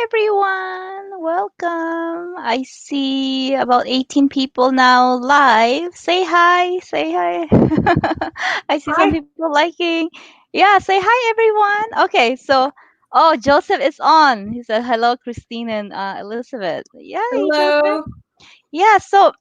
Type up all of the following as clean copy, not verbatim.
everyone. Welcome. I see about 18 people now live. Say hi. Say hi. I see some Hi. people liking. Yeah, say hi, everyone. Okay, so, oh, Joseph is on. He said, hello, Christine and Elizabeth. Yay, Joseph. Hello. Yeah, so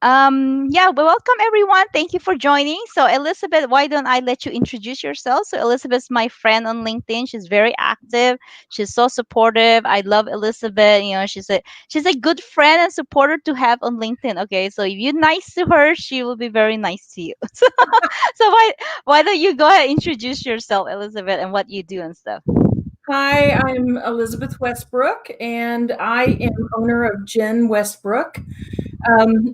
yeah, well, welcome everyone. Thank you for joining. So Elizabeth, why don't I let you introduce yourself? So Elizabeth's my friend on LinkedIn. She's very active. She's so supportive. I love Elizabeth. She's a good friend and supporter to have on LinkedIn. Okay, so if you're nice to her, she will be very nice to you. So why don't you go ahead and introduce yourself, Elizabeth, and what you do and stuff. Hi, I'm Elizabeth Westbrook, and I am owner of Jen Westbrook.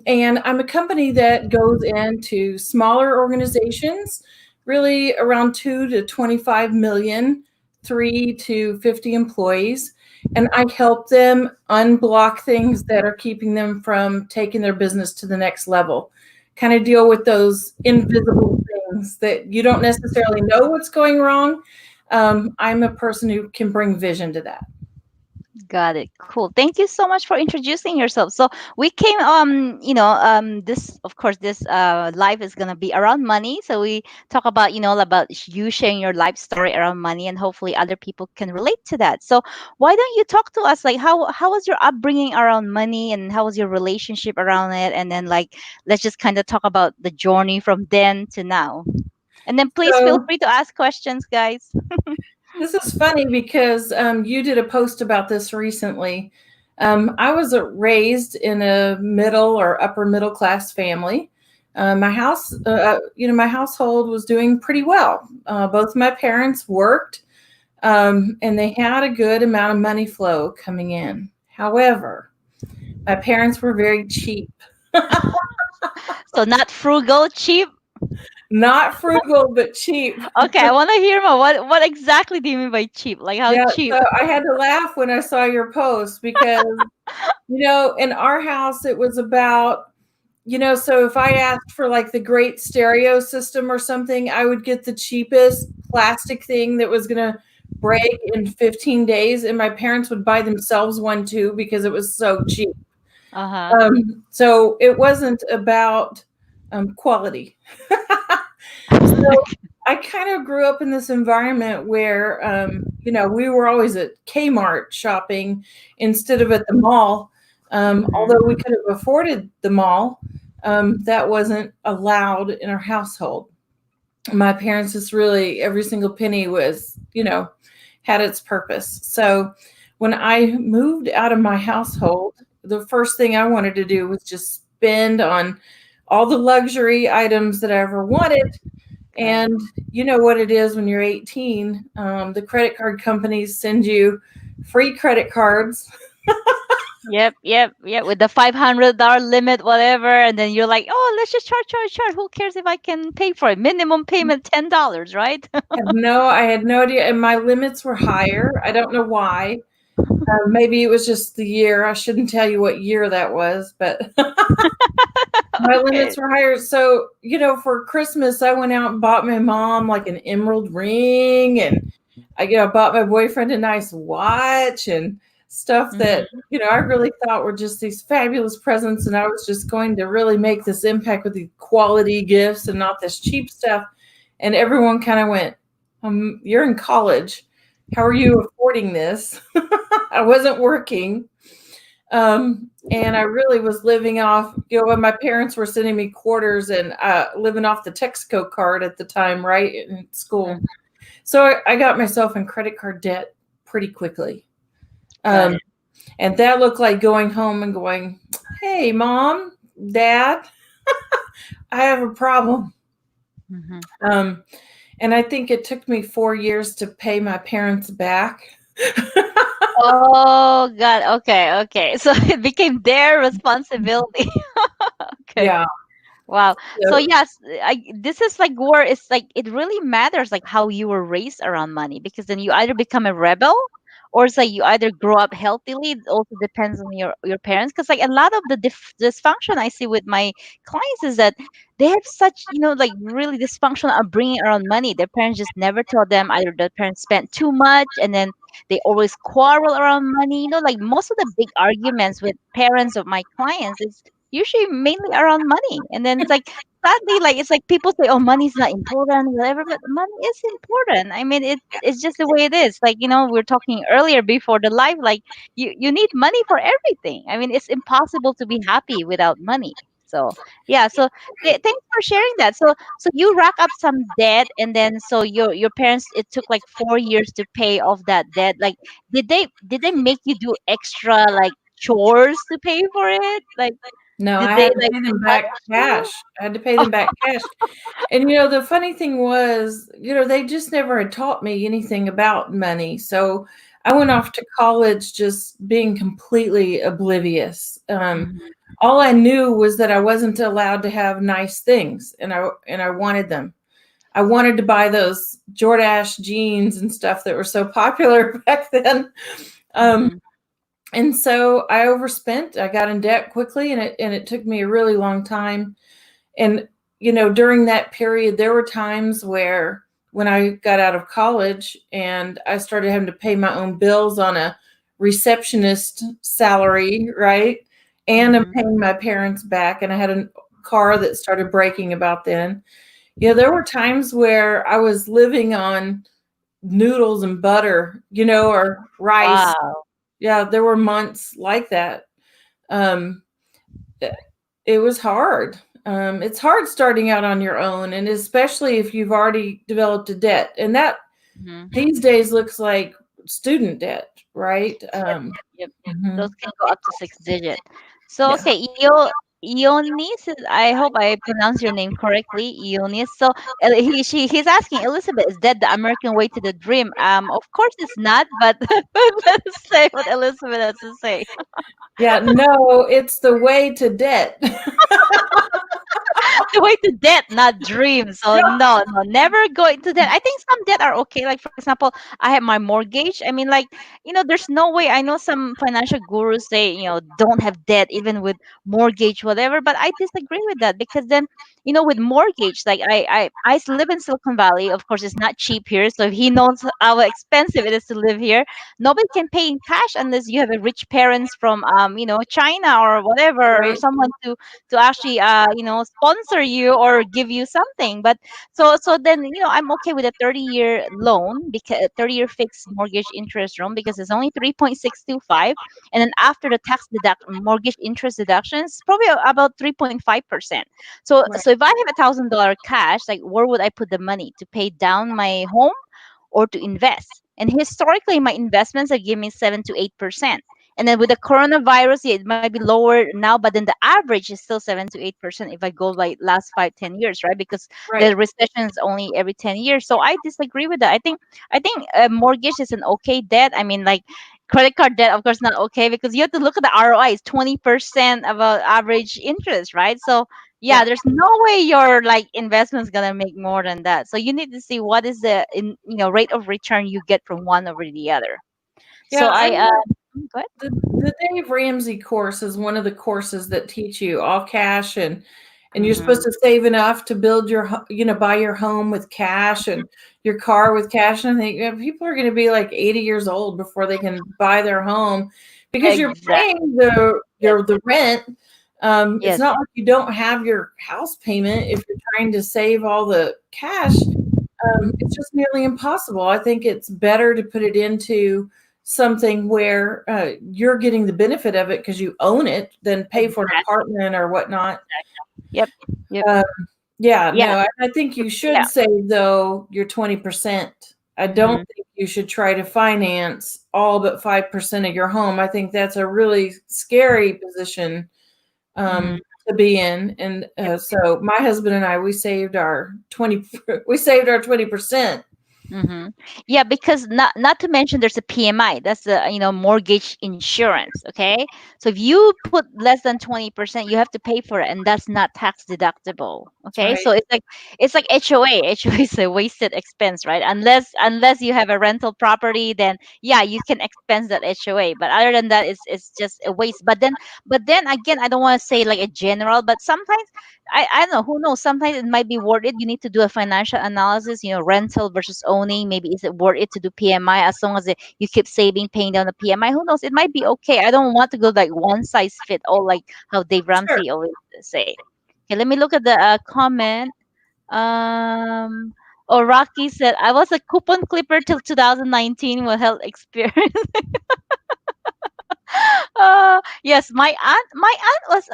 And I'm a company that goes into smaller organizations, really around 2 to 25 million, 3 to 50 employees. And I help them unblock things that are keeping them from taking their business to the next level. Kind of deal with those invisible things that you don't necessarily know what's going wrong. I'm a person who can bring vision to that. Got it. Cool. Thank you so much for introducing yourself. So we came this of course this live is gonna be around money. So we talk about, about you sharing your life story around money and hopefully other people can relate to that. So why don't you talk to us like how was your upbringing around money and how was your relationship around it? And then like let's just kind of talk about the journey from then to now. And then please feel So free to ask questions, guys. this is funny because you did a post about this recently. I was raised in a middle or upper middle class family. My household was doing pretty well. Both my parents worked, and they had a good amount of money flow coming in. However, my parents were very cheap, So not frugal, cheap. not frugal, but cheap. Okay, I want to hear more. What exactly do you mean by cheap? Like how Yeah, cheap? so I had to laugh when I saw your post because in our house, it was about, so if I asked for like the great stereo system or something, I would get the cheapest plastic thing that was going to break in 15 days. And my parents would buy themselves one too because it was so cheap. Uh-huh. So it wasn't about quality. So I kind of grew up in this environment where, we were always at Kmart shopping instead of at the mall. Although we Mhm. could have afforded the mall, that wasn't allowed in our household. My parents just really, every single penny was, had its purpose. So when I moved out of my household, the first thing I wanted to do was just spend on all the luxury items that I ever wanted. Got it. And you know what it is when you're 18. The credit card companies send you free credit cards. Yep. With the $500 limit, whatever, and then you're like, oh, let's just charge. Who cares if I can pay for it? Minimum payment $10, right? I had no idea. And my limits were higher. I don't know why. Maybe it was just the year. I shouldn't tell you what year that was, but my Okay. limits were higher. So, for Christmas, I went out and bought my mom like an emerald ring, and I bought my boyfriend a nice watch and stuff that, Hmm. I really thought were just these fabulous presents. And I was just going to really make this impact with the quality gifts and not this cheap stuff. And everyone kind of went, you're in college. How are you affording this? I wasn't working. And I really was living off, when my parents were sending me quarters and living off the Texaco card at the time, right, in school. So I got myself in credit card debt pretty quickly. Got Um, it. and that looked like going home and going, hey, mom, dad, I have a problem. Hmm. Um, and I think it took me 4 years to pay my parents back. Oh God. Okay. So it became their responsibility. Okay. Yeah. Wow. So So, yes, this is like where it's like it really matters like how you were raised around money because then you either become a rebel or it's like you either grow up healthily. It also depends on your parents because like a lot of the dysfunction I see with my clients is that they have such like really dysfunctional upbringing around money. Their parents just never told them either their parents spent too much and then they always quarrel around money. Like most of the big arguments with parents of my clients is usually mainly around money. And then it's like sadly, like it's like people say, "Oh, money's not important, whatever," but money is important. I mean, it's just the way it is. Like we were talking earlier before the live, like you need money for everything. I mean, it's impossible to be happy without money. So yeah, so thanks for sharing that. So you rack up some debt, and then so your parents, it took like 4 years to pay off that debt. Like, did they make you do extra like chores to pay for it? Like, No, did I they had to like pay them back punish you? cash. I had to pay them back cash. And the funny thing was, they just never had taught me anything about money. So I went off to college just being completely oblivious. Mhm. All I knew was that I wasn't allowed to have nice things, and I wanted them. I wanted to buy those Jordache jeans and stuff that were so popular back then. Um, Mhm. and so I overspent. I got in debt quickly, and it took me a really long time. And during that period, there were times where when I got out of college and I started having to pay my own bills on a receptionist salary, right? And I'm Mhm. paying my parents back, and I had a car that started breaking about then. There were times where I was living on noodles and butter, or rice. Wow. Yeah, there were months like that. Um, it it was hard. It's hard starting out on your own, and especially if you've already developed a debt, and that Mhm. these days looks like student debt, right? Yep. Yep. Those Mhm. can go up to 6 digit. So Yeah, okay, Ionis, I hope I pronounce your name correctly, Ionis. So he's asking, Elizabeth, is that the American way to the dream? Of course it's not, but let's say what Elizabeth has to say. yeah. No, it's the way to debt. The way to debt, not dreams. So no, no, never go into debt. I think some debt are okay. Like for example, I have my mortgage. I mean, like there's no way. I know some financial gurus say don't have debt even with mortgage, whatever. But I disagree with that because then with mortgage, like I live in Silicon Valley. Of course, it's not cheap here. So he knows how expensive it is to live here. Nobody can pay in cash unless you have a rich parents from China or whatever, or Right, someone to actually sponsor you or give you something. But so then I'm okay with a 30-year loan, because 30-year fixed mortgage interest loan, because it's only 3.625, and then after the tax deduct mortgage interest deductions, probably about 3.5%. So right, if I have $1,000 cash, like where would I put the money to pay down my home or to invest? And historically, my investments are giving me 7 to 8%. And then with the coronavirus, yeah, it might be lower now, but then the average is still 7 to 8% if I go by last 5, 10 years, right? Because right. the recession is only every 10 years. So I disagree with that. I think mortgage is an okay debt. I mean, like credit card debt, of course, not okay, because you have to look at the ROI. It's 20% about average interest, right? So yeah, Yeah, there's no way your like investment's gonna make more than that. So you need to see what is the rate of return you get from one over the other. So yeah. I I know go ahead. the Dave Ramsey course is one of the courses that teach you all cash, and you're Mm-hmm. supposed to save enough to build buy your home with cash and your car with cash. And I think people are going to be like 80 years old before they can buy their home because you're Exactly. paying the Yes. the rent. It's Yes. not like you don't have your house payment if you're trying to save all the cash. It's just nearly impossible. I think it's better to put it into something where you're getting the benefit of it because you own it than pay for an Exactly. apartment or whatnot. Yep. Yep. Uh, yeah, Yeah. no, I think you should Yeah. save though your 20%. I don't Mm-hmm. think you should try to finance all but 5% of your home. I think that's a really scary position Mm-hmm. to be in. And so my husband and I, we saved our 20, we saved our 20%. Mm-hmm. Yeah, because not to mention there's a PMI. That's the mortgage insurance. Okay, so if you put less than 20%, you have to pay for it, and that's not tax deductible. That's Okay, right. so it's like HOA. HOA is a wasted expense, right? Unless you have a rental property, then yeah, you can expense that HOA. But other than that, it's just a waste. But then again, I don't want to say like a general, but sometimes I don't know, who knows, sometimes it might be worth it. You need to do a financial analysis, rental versus owning owning, maybe is it worth it to do PMI, as long as you keep saving, paying down the PMI, who knows, it might be okay. I don't want to go like one size fit all, like how Dave Sure. Ramsey always say. Okay, let me look at the comment. um Rocky said, I was a coupon clipper till 2019 with health experience. Yes, my aunt was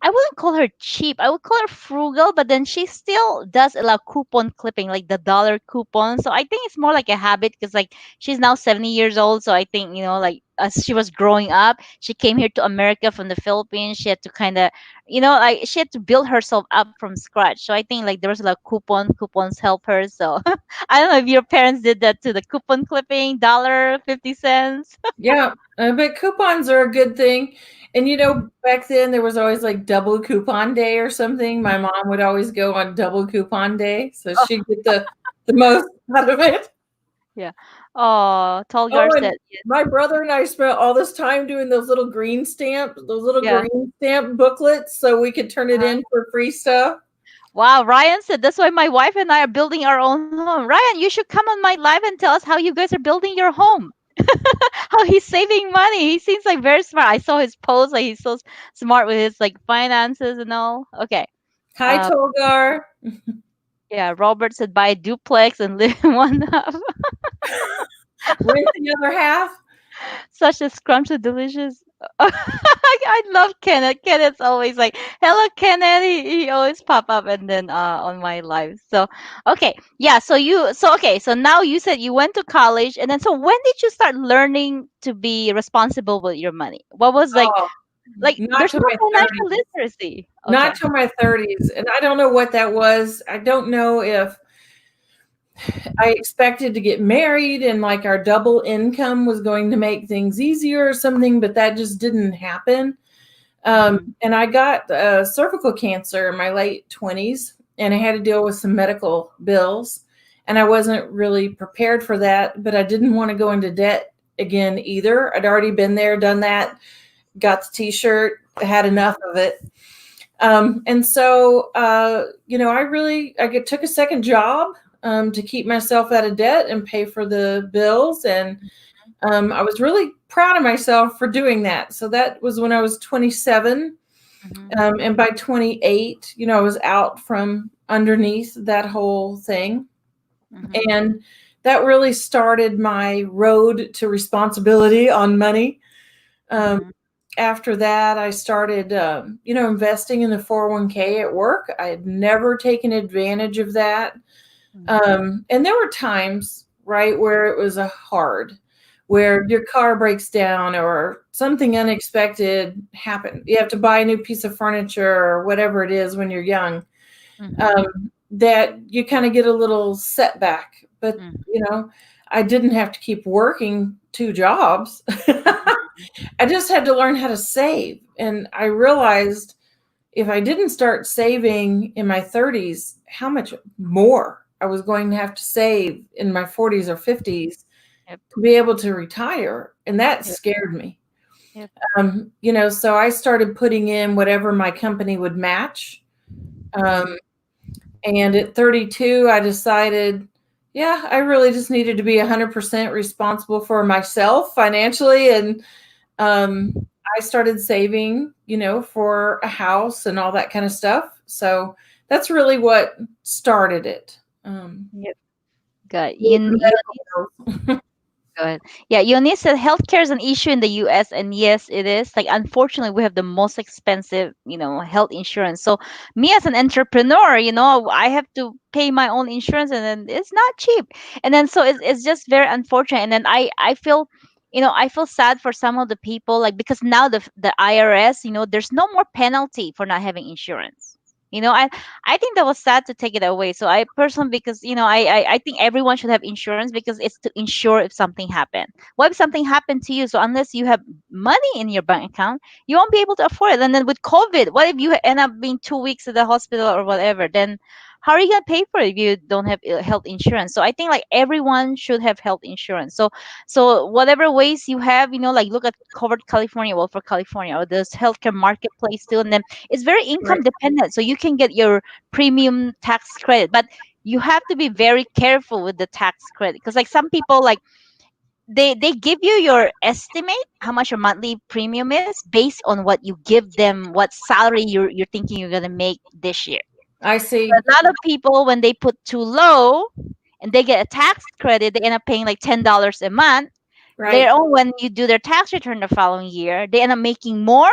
I wouldn't call her cheap. I would call her frugal, but then she still does allow coupon clipping, like the dollar coupon. So I think it's more like a habit because like she's now 70 years old. So I think, like as she was growing up, she came here to America from the Philippines. She had to kind of, like she had to build herself up from scratch. So I think like there was a lot of coupons help her. So I don't know if your parents did that to the coupon clipping, dollar 50 cents. Yeah, but coupons are a good thing. And back then there was always like double coupon day or something. My mom would always go on double coupon day, so she'd get the most out of it. Yeah. Oh, tall Oh, girl and said, my brother and I spent all this time doing those little yeah. green stamp booklets so we could turn it Uh-huh. in for free stuff. Wow, Ryan said that's why my wife and I are building our own home. Ryan, you should come on my live and tell us how you guys are building your home. How he's saving money. He seems like very smart. I saw his post, like he's so smart with his like finances and all. Okay. Hi, Uh, Tolgar. yeah, Robert said buy a duplex and live in one house. Rent the other half. Such a scrumptious, delicious. I love Kenneth. Kenneth's always like, "Hello, Kenneth." He always pop up and then on my live. So okay, yeah. So now you said you went to college, and then so when did you start learning to be responsible with your money? What was Oh, like? not There's to no my financial 30s. literacy. Not Okay. till my 30s. And I don't know what that was. I don't know if I expected to get married and like our double income was going to make things easier or something, but that just didn't happen. Mm-hmm. And I got cervical cancer in my late 20s, and I had to deal with some medical bills. And I wasn't really prepared for that, but I didn't want to go into debt again either. I'd already been there, done that, got the t shirt, had enough of it. And so, took a second job to keep myself out of debt and pay for the bills. And I was really proud of myself for doing that. So that was when I was 27. Mm-hmm. And by 28, I was out from underneath that whole thing. Mm-hmm. And that really started my road to responsibility on money. Um, Mm-hmm. After that, I started, investing in the 401k at work. I had never taken advantage of that. Mm-hmm. And there were times, right, where it was a hard, where your car breaks down or something unexpected happened. You have to buy a new piece of furniture or whatever it is when you're young, Mm-hmm. that you kind of get a little setback. But, Mm-hmm. I didn't have to keep working two jobs. I just had to learn how to save. And I realized if I didn't start saving in my 30s, how much more I was going to have to save in my 40s or 50s Yep. to be able to retire. And that Yep. scared me. Yep. So I started putting in whatever my company would match. Mm-hmm. Um, and at 32, I decided, yeah, I really just needed to be 100% responsible for myself financially. And I started saving, for a house and all that kind of stuff. So that's really what started it. Yep. Got With you. the medical bills. Go ahead. Yeah, Eunice said healthcare is an issue in the US, and yes, it is. Like, unfortunately, we have the most expensive, health insurance. So, me as an entrepreneur, I have to pay my own insurance, and then it's not cheap. And then, so it's just very unfortunate. And then I feel, I feel sad for some of the people, like, because now the IRS, there's no more penalty for not having insurance. I think that was sad to take it away. So I personally, because I think everyone should have insurance because it's to ensure if something happened. What if something happened to you? So unless you have money in your bank account, you won't be able to afford it. And then with COVID, what if you end up being 2 weeks at the hospital or whatever? Then how are you gonna pay for it if you don't have health insurance? So I think like everyone should have health insurance. So whatever ways you have, like look at Covered California, well for California, or this healthcare marketplace too, and then it's very income Right. dependent, so you can get your premium tax credit. But you have to be very careful with the tax credit, because like some people, like they give you your estimate how much your monthly premium is based on what you give them, what salary you're thinking you're going to make this year. I But see. a lot of people, when they put too low and they get a tax credit, they end up paying like $10 a month. Later Right. on, when you do their tax return the following year, they end up making more.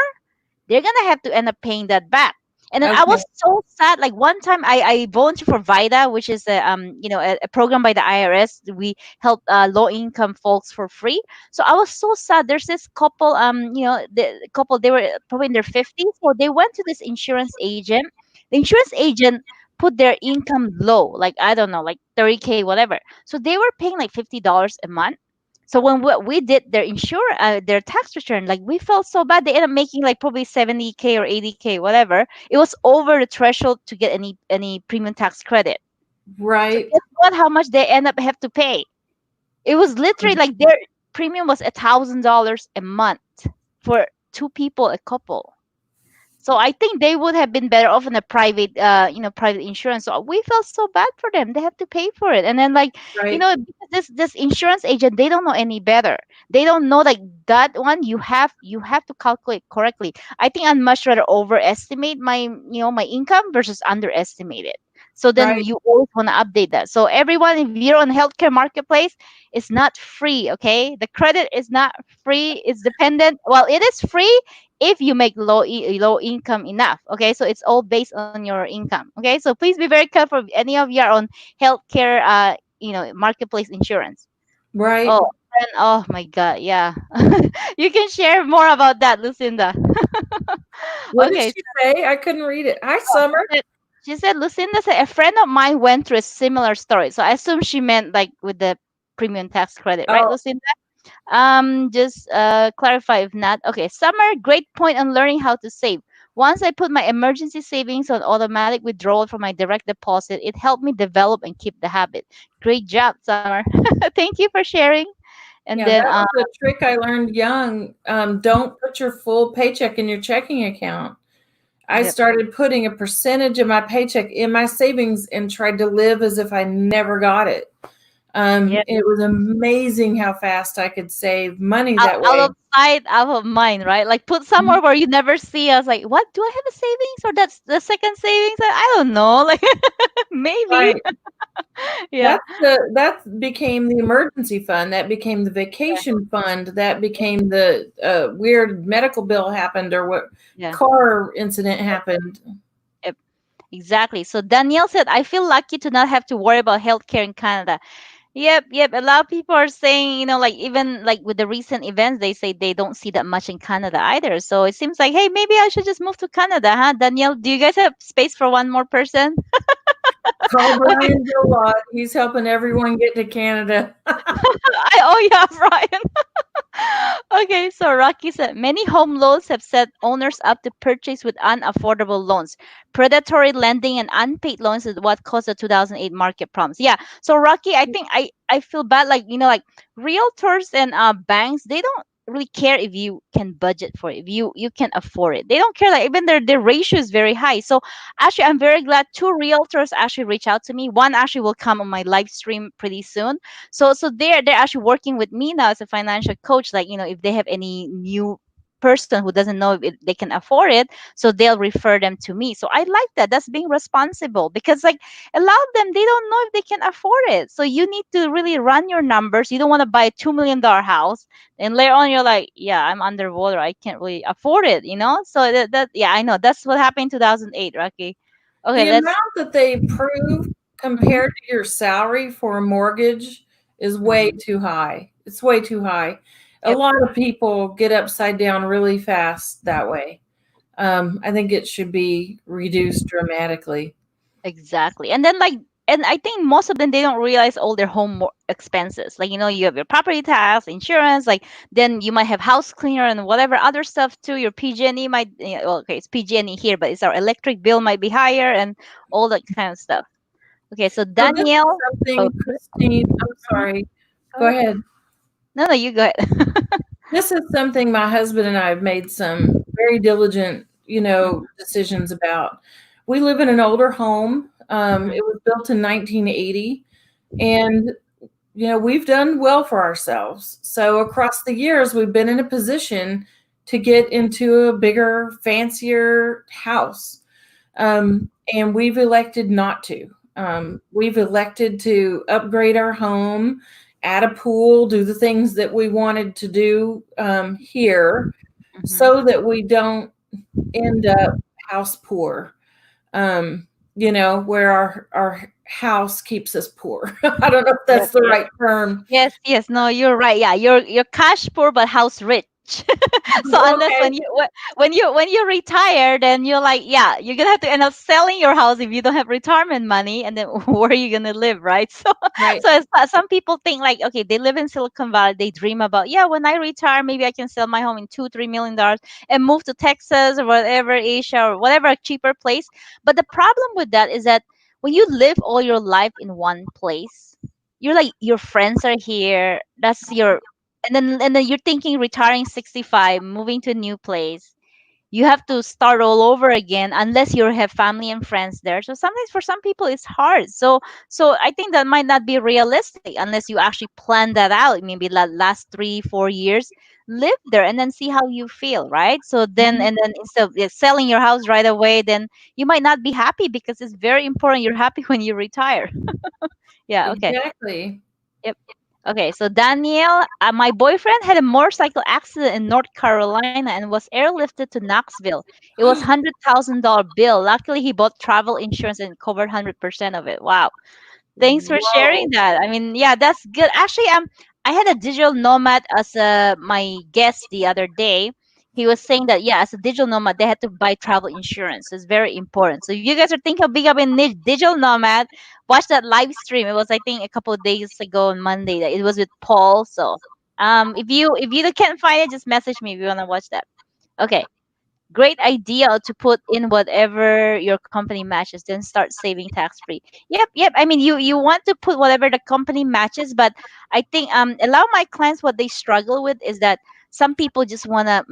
They're gonna have to end up paying that back. And then I Okay. was so sad. Like one time, I volunteered for VITA, which is a program by the IRS. We help low income folks for free. So I was so sad. There's this couple, the couple, they were probably in their 50s. So they went to this insurance agent. The insurance agent put their income low, like I don't know, like 30K, whatever. So they were paying like $50 a month. So when we did their tax return, like we felt so bad. They ended up making like probably 70K or 80K, whatever. It was over the threshold to get any premium tax credit. So Right. guess what? How much they end up have to pay? It was literally like their premium was $1,000 a month for two people, a couple. So I think they would have been better off in a private insurance. So we felt so bad for them. They have to pay for it. And then like, Right. because this insurance agent, they don't know any better. They don't know like that one you have to calculate correctly. I think I'd much rather overestimate my income versus underestimate it. So then Right. you always want to update that. So everyone, if you're on healthcare marketplace, it's not free, okay? The credit is not free. It's dependent. Well, it is free if you make low income enough. Okay, so it's all based on your income. Okay, so please be very careful if any of you are on healthcare marketplace insurance. Right. Oh, and oh my god, yeah. You can share more about that, Lucinda. What did Okay. she say? I couldn't read it. Hi, Oh, Summer. she said Lucinda said a friend of mine went through a similar story, so I assume she meant like with the premium tax credit, right, Oh, Lucinda? Just clarify if not. Okay, Summer, great point on learning how to save. Once I put my emergency savings on automatic withdrawal from my direct deposit, it helped me develop and keep the habit. Great job, Summer. Thank you for sharing. And yeah, then, that was a trick I learned young. Don't put your full paycheck in your checking account. I yep, started putting a percentage of my paycheck in my savings and tried to live as if I never got it. yep. It was amazing how fast I could save money that Out way. of sight, out of mind, right? Like put somewhere where you never see us. Like, what? Do I have a savings or that's the second savings? I don't know. Like, maybe. Right. Yeah. That became the emergency fund. That became the Yeah. vacation fund. That became the weird medical bill happened or what Yeah. car incident happened. Yep. Exactly. So Danielle said, I feel lucky to not have to worry about healthcare in Canada. Yep, yep. A lot of people are saying, like even like with the recent events, they say they don't see that much in Canada either. So it seems like, hey, maybe I should just move to Canada, huh? Danielle, do you guys have space for one more person? Call Okay. Brian Gilwad. He's helping everyone get to Canada. Oh yeah, Brian. Okay, so Rocky said many home loans have set owners up to purchase with unaffordable loans. Predatory lending and unpaid loans is what caused the 2008 market problems. Yeah. So Rocky, I think I feel bad. Like like realtors and banks, they don't really care if you can budget for it, if you can afford it. They don't care. Like even their ratio is very high. So actually, I'm very glad two realtors actually reach out to me. One actually will come on my live stream pretty soon. So they're actually working with me now as a financial coach. Like if they have any new person who doesn't know if they can afford it, so they'll refer them to me. So I like that. That's being responsible, because like a lot of them, they don't know if they can afford it. So you need to really run your numbers. You don't want to buy a $2 million house and later on you're like, yeah, I'm underwater, I can't really afford it. So that yeah, I know that's what happened in 2008, Rocky. Okay, The let's. amount that they prove Mhm, compared to your salary for a mortgage is way mhm. too high. It's way too high. A Yep. lot of people get upside down really fast that way. I think it should be reduced dramatically. Exactly. And then and I think most of them, they don't realize all their expenses. Like you have your property tax, insurance, like then you might have house cleaner and whatever other stuff too. Your PG&E might well, okay, it's PG&E here, but it's our electric bill might be higher and all that kind of stuff. Okay, so So this is Danielle. Oh, something, Christine, I'm mhm, sorry. go Go ahead. ahead. No, no, you go ahead. This is something my husband and I have made some very diligent, Mhm, decisions about. We live in an older home. Mhm. It was built in 1980, and we've done well for ourselves. So across the years, we've been in a position to get into a bigger, fancier house. And we've elected not to. We've elected to upgrade our home, add a pool, do the things that we wanted to do here Mhm. so that we don't end up house poor, where our house keeps us poor. I don't know if Yep, that's the yep. right term. Yes, yes. No, you're right. Yeah, you're cash poor but house rich. So unless Okay, when you retire, then you're like, yeah, you're gonna have to end up selling your house if you don't have retirement money, and then where are you gonna live, right? So right. some people think like, okay, they live in Silicon Valley, they dream about, yeah, when I retire, maybe I can sell my home in $2-3 million and move to Texas or whatever, Asia or whatever cheaper place. But the problem with that is that when you live all your life in one place, you're like your friends are here, that's your, and then you're thinking retiring 65, moving to a new place, you have to start all over again unless you have family and friends there. So sometimes for some people it's hard. So I think that might not be realistic unless you actually plan that out, maybe last 3-4 years, live there and then see how you feel, right? So then, Mhm. and then instead of selling your house right away, then you might not be happy because it's very important you're happy when you retire. Yeah, okay. Exactly. Yep. Okay, so Danielle, my boyfriend had a motorcycle accident in North Carolina and was airlifted to Knoxville. It was $100,000 bill. Luckily, he bought travel insurance and covered 100% of it. Wow. Thanks for sharing Whoa. that. I mean, yeah, that's good. Actually, I had a digital nomad as my guest the other day. He was saying that, yeah, as a digital nomad, they had to buy travel insurance. It's very important. So if you guys are thinking of becoming a digital nomad, watch that live stream. It was, I think, a couple of days ago on Monday. That it was with Paul. So if you can't find it, just message me if you want to watch that. Okay. Great idea to put in whatever your company matches, then start saving tax free. Yep, yep. I mean, you want to put whatever the company matches, but I think a lot of my clients, what they struggle with is that some people just want to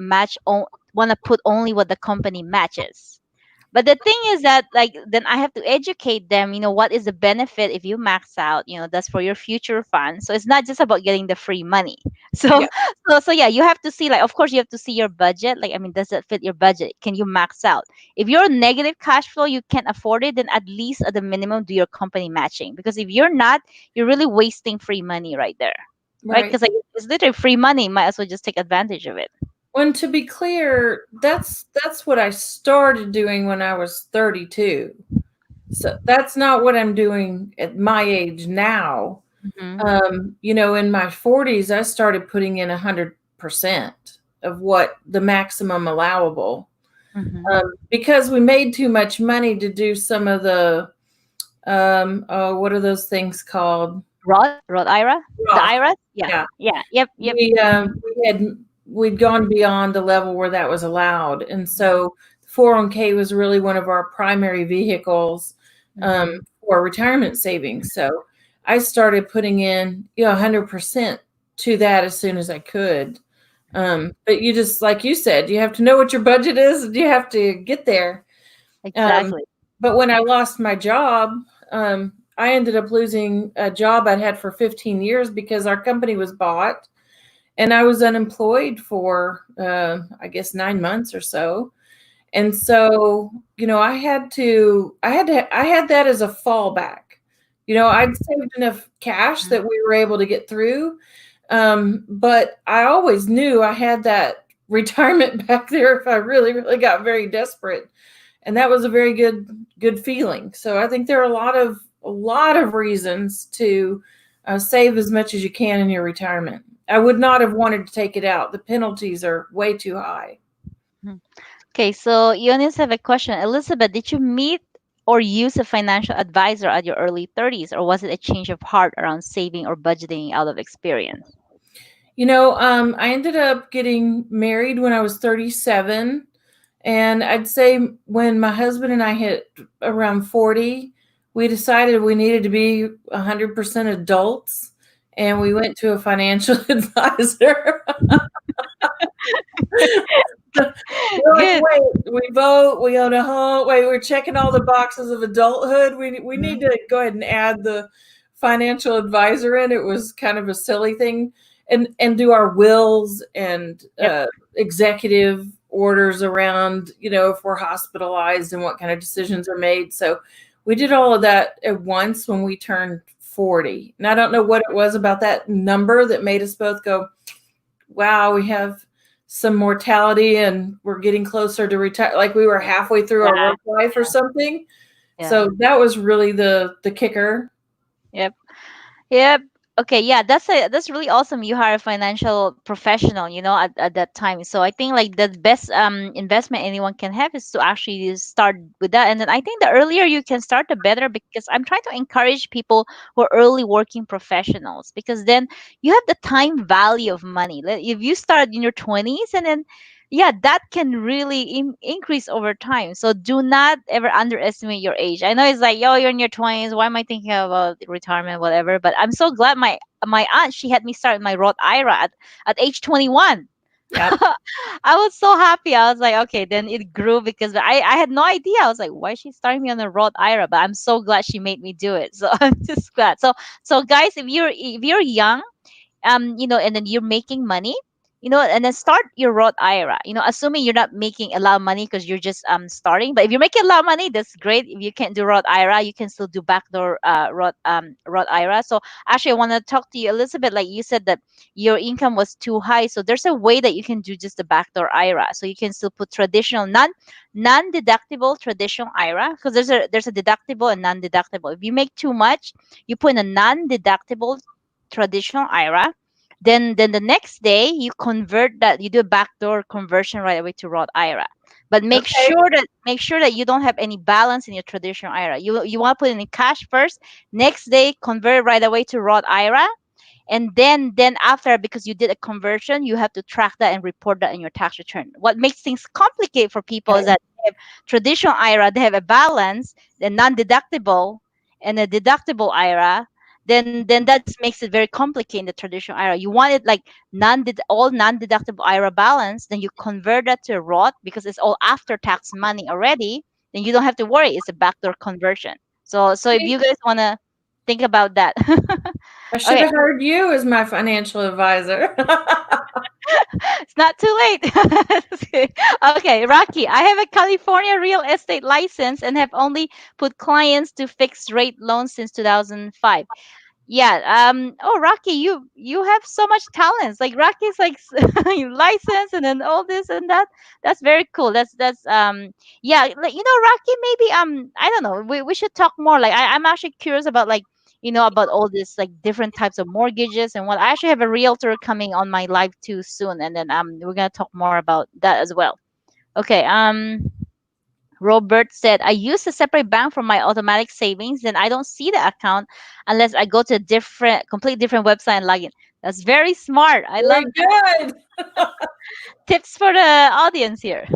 want to put only what the company matches. But the thing is that, like, then I have to educate them, what is the benefit if you max out, that's for your future fund. So it's not just about getting the free money. So Yeah, so yeah, you have to see, like, of course you have to see your budget. Like, I mean, does it fit your budget? Can you max out? If you're negative cash flow, you can't afford it, then at least at the minimum do your company matching. Because if you're not, you're really wasting free money right there. Right? right. Because like it's literally free money. Might as well just take advantage of it. When to be clear, that's what I started doing when I was 32. So that's not what I'm doing at my age now. Hmm. In my 40s, I started putting in 100% of what the maximum allowable, Hmm. because we made too much money to do some of the oh, what are those things called? Rod IRA, the Roth. IRA. Yeah, Yeah, yeah, yep, yep. we Hmm. we'd gone beyond the level where that was allowed, and so 401k was really one of our primary vehicles Hmm. for retirement savings. So I started putting in 100% to that as soon as I could. But you just, like you said, you have to know what your budget is, and you have to get there. Um, Exactly. but when I lost my job, I ended up losing a job I'd had for 15 years because our company was bought, and I was unemployed for I guess 9 months or so. And so, I had that as a fallback. I'd saved enough cash Mhm. that we were able to get through. But I always knew I had that retirement back there if I really, really got very desperate. And that was a very good feeling. So I think there are a lot of reasons to save as much as you can in your retirement. I would not have wanted to take it out. The penalties are way too high. Mhm. Okay, so Eunice have a question. Elizabeth, did you meet or use a financial advisor at your early 30s, or was it a change of heart around saving or budgeting out of experience? I ended up getting married when I was 37. And I'd say when my husband and I hit around 40, we decided we needed to be 100% adults. And we went to a financial advisor. We're like, Good. wait. We vote. We own a home. Wait, we're checking all the boxes of adulthood. We need Mhm. to go ahead and add the financial advisor in. It was kind of a silly thing, and do our wills and Yep. executive orders around. If we're hospitalized and what kind of decisions are made. So we did all of that at once when we turned 40. And I don't know what it was about that number that made us both go, wow, we have some mortality and we're getting closer to retire. Like we were halfway through our Yeah. work life or something. Yeah. So that was really the kicker. Yep. Yep. Okay, yeah, that's really awesome. You hire a financial professional, at that time. So I think like the best investment anyone can have is to actually start with that. And then I think the earlier you can start, the better, because I'm trying to encourage people who are early working professionals, because then you have the time value of money. If you start in your 20s, and then yeah, that can really increase over time. So do not ever underestimate your age. I know it's like, yo, you're in your 20s. Why am I thinking about retirement, whatever? But I'm so glad my aunt, she had me start my Roth IRA at age 21. Yep. I was so happy. I was like, okay, then it grew, because I had no idea. I was like, why is she starting me on a Roth IRA? But I'm so glad she made me do it. So I'm just glad. So guys, if you're young, and then you're making money, and then start your Roth IRA, assuming you're not making a lot of money because you're just starting. But if you're making a lot of money, that's great. If you can't do Roth IRA, you can still do backdoor Roth IRA. So actually, I want to talk to you, Elizabeth. Like you said that your income was too high, so there's a way that you can do just the backdoor IRA. So you can still put traditional non-deductible traditional IRA, because there's a deductible and non-deductible. If you make too much, you put in a non-deductible traditional IRA. Then the next day you convert that, you do a backdoor conversion right away to Roth IRA. But Okay. make sure that you don't have any balance in your traditional IRA. You want to put it in cash first. Next day convert it right away to Roth IRA, and then after, because you did a conversion, you have to track that and report that in your tax return. What makes things complicated for people is Okay. that they have traditional IRA, they have a balance, the non-deductible, and a deductible IRA. Then that makes it very complicated in the traditional IRA. You want it like all non-deductible IRA balance, then you convert that to Roth, because it's all after tax money already. Then you don't have to worry, it's a backdoor conversion. So if See, you guys want to think about that. I should Okay. have hired you as my financial advisor. It's not too late. Okay, Rocky. I have a California real estate license and have only put clients to fixed rate loans since 2005. Yeah. Oh, Rocky, you have so much talents. Like Rocky's like license, and then all this and that. That's very cool. That's. Yeah. Like Rocky. Maybe I don't know. We should talk more. Like I'm actually curious about like about all this like different types of mortgages and what. I actually have a realtor coming on my live too soon, and then we're gonna talk more about that as well. Okay. Robert said, I use a separate bank for my automatic savings, then I don't see the account unless I go to a completely different website and log in. That's very smart. I love Very good. tips for the audience here.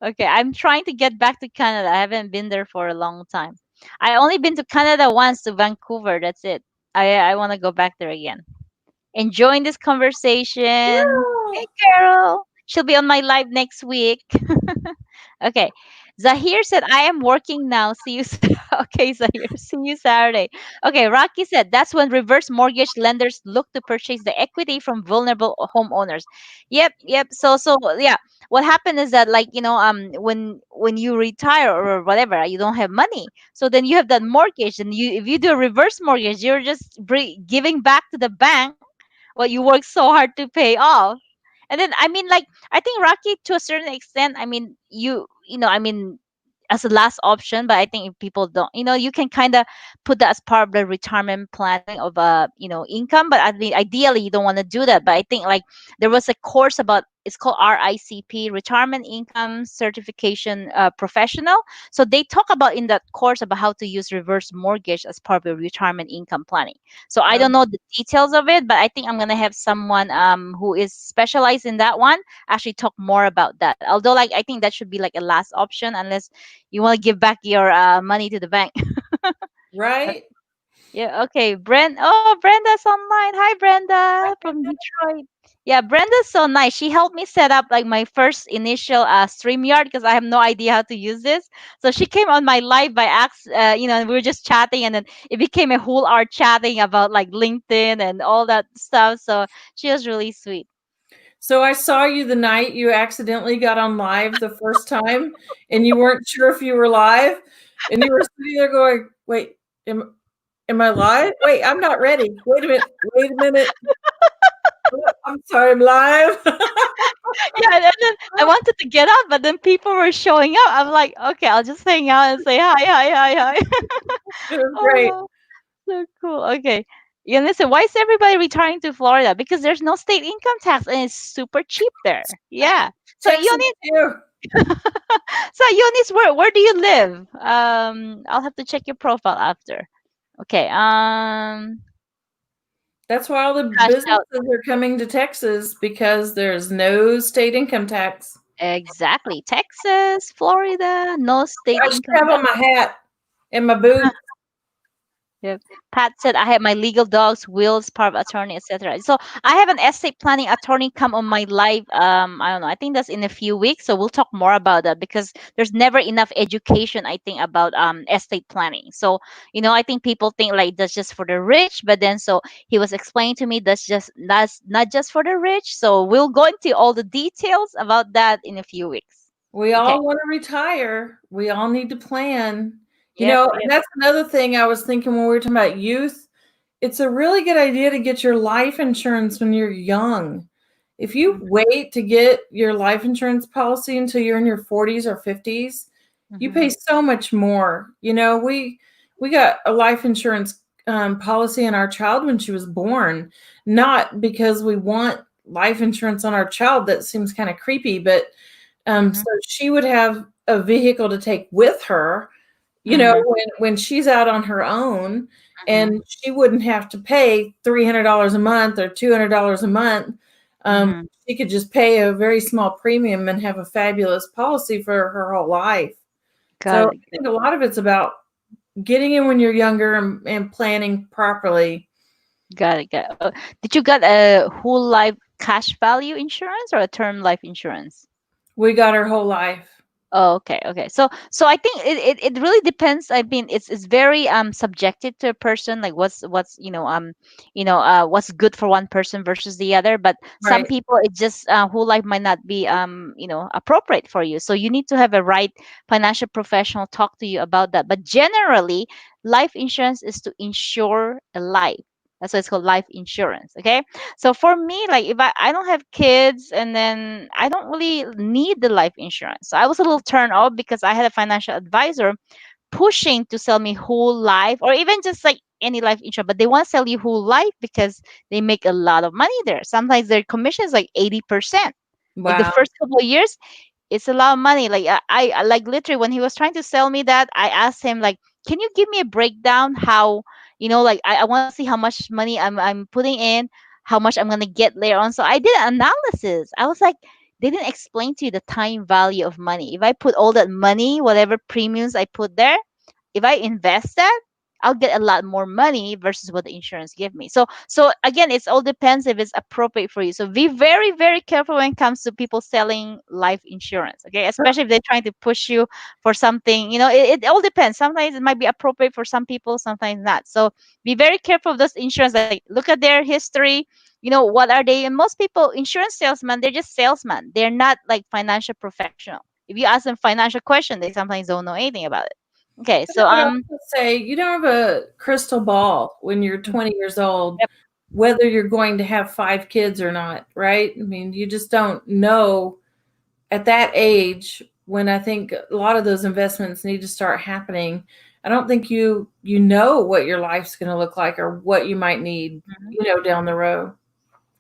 Okay, I'm trying to get back to Canada. I haven't been there for a long time. I only been to Canada once, to Vancouver. That's it. I want to go back there again. Enjoying this conversation. Hey, Carol. She'll be on my live next week. Okay. Zahir said, I am working now. See you. Okay, Zahir. See you Saturday. Okay. Rocky said, that's when reverse mortgage lenders look to purchase the equity from vulnerable homeowners. Yep. Yep. So, yeah. What happened is that, like, when you retire or whatever, you don't have money. So then you have that mortgage, and if you do a reverse mortgage, you're just giving back to the bank what you worked so hard to pay off. And then I mean, like, I think Rocky, to a certain extent, I mean, I mean, as a last option. But I think if people don't, you can kind of put that as part of the retirement planning of income. But I mean, ideally you don't want to do that. But I think like there was a course about, it's called RICP, Retirement Income Certification Professional. So they talk about in that course about how to use reverse mortgage as part of your retirement income planning. So I don't know the details of it, but I think I'm gonna have someone who is specialized in that one actually talk more about that. Although, like, I think that should be like a last option, unless you want to give back your money to the bank. Right. Yeah. Okay. Oh, Brenda's online. Hi, Brenda from Detroit. Yeah, Brenda's so nice. She helped me set up like my first initial StreamYard because I have no idea how to use this. So she came on my live by and we were just chatting, and then it became a whole hour chatting about like LinkedIn and all that stuff. So she was really sweet. So I saw you the night you accidentally got on live the first time, and you weren't sure if you were live, and you were sitting there going, "Wait, am I live? Wait, I'm not ready. Wait a minute. Wait a minute. I'm sorry, I'm live." Yeah, and then I wanted to get up, but then people were showing up. I'm like, okay, I'll just hang out and say hi, hi, hi, hi. It was great. Oh, so cool. Okay. Yeah, listen, why is everybody retiring to Florida? Because there's no state income tax and it's super cheap there. Yeah. So Texas Eunice, too. where do you live? I'll have to check your profile after. Okay. That's why all the Cash businesses out. are coming to Texas because there's no state income tax. Exactly. Texas, Florida, no state I should income have on tax. my hat and my boots. Yep. Pat said, I have my legal dogs, wills, power of attorney, etc. So I have an estate planning attorney come on my live. I don't know. I think that's in a few weeks. So we'll talk more about that because there's never enough education, I think, about estate planning. So, I think people think like that's just for the rich, but then so he was explaining to me that's not just for the rich. So we'll go into all the details about that in a few weeks. We Okay. all want to retire. We all need to plan. Yep. And Yep. that's another thing I was thinking when we were talking about youth. It's a really good idea to get your life insurance when you're young. If you Mm-hmm. wait to get your life insurance policy until you're in your 40s or 50s, you Mm-hmm. pay so much more. We got a life insurance policy on our child when she was born, not because we want life insurance on our child. That seems kind of creepy, but Mm-hmm. so she would have a vehicle to take with her, Mm-hmm. when she's out on her own, Mm-hmm. and she wouldn't have to pay $300 a month or $200 a month. Mm-hmm. She could just pay a very small premium and have a fabulous policy for her whole life. So Got it. I think a lot of it's about getting in when you're younger and planning properly. Got it. Got it. Did you get a whole life cash value insurance or a term life insurance? We got her whole life. Oh, okay, okay. So I think it really depends. I mean, it's very subjective to a person. Like what's what's good for one person versus the other. But some Right. people, it just whole life might not be appropriate for you. So you need to have a right financial professional talk to you about that. But generally, life insurance is to insure a life. That's why it's called life insurance. Okay. So for me, like if I don't have kids and then I don't really need the life insurance. So I was a little turned off because I had a financial advisor pushing to sell me whole life or even just like any life insurance, but they want to sell you whole life because they make a lot of money there. Sometimes their commission is like 80%. Like the Wow. first couple of years, it's a lot of money. Like like literally when he was trying to sell me that, I asked him like, can you give me a breakdown how like I want to see how much money I'm putting in, how much I'm gonna get later on. So I did an analysis. I was like, they didn't explain to you the time value of money. If I put all that money, whatever premiums I put there, if I invest that, I'll get a lot more money versus what the insurance give me. So again, it's all depends if it's appropriate for you. So be very, very careful when it comes to people selling life insurance. Okay, especially if they're trying to push you for something. It all depends. Sometimes it might be appropriate for some people, sometimes not. So be very careful of those insurance. Like look at their history. What are they? And most people, insurance salesmen, they're just salesmen. They're not like financial professional. If you ask them financial question, they sometimes don't know anything about it. Okay, But I so would also say you don't have a crystal ball when you're mhm, 20 years old, yep, whether you're going to have 5 kids or not, right? I mean, you just don't know at that age when I think a lot of those investments need to start happening. I don't think you know what your life's going to look like or what you might need, mhm, down the road.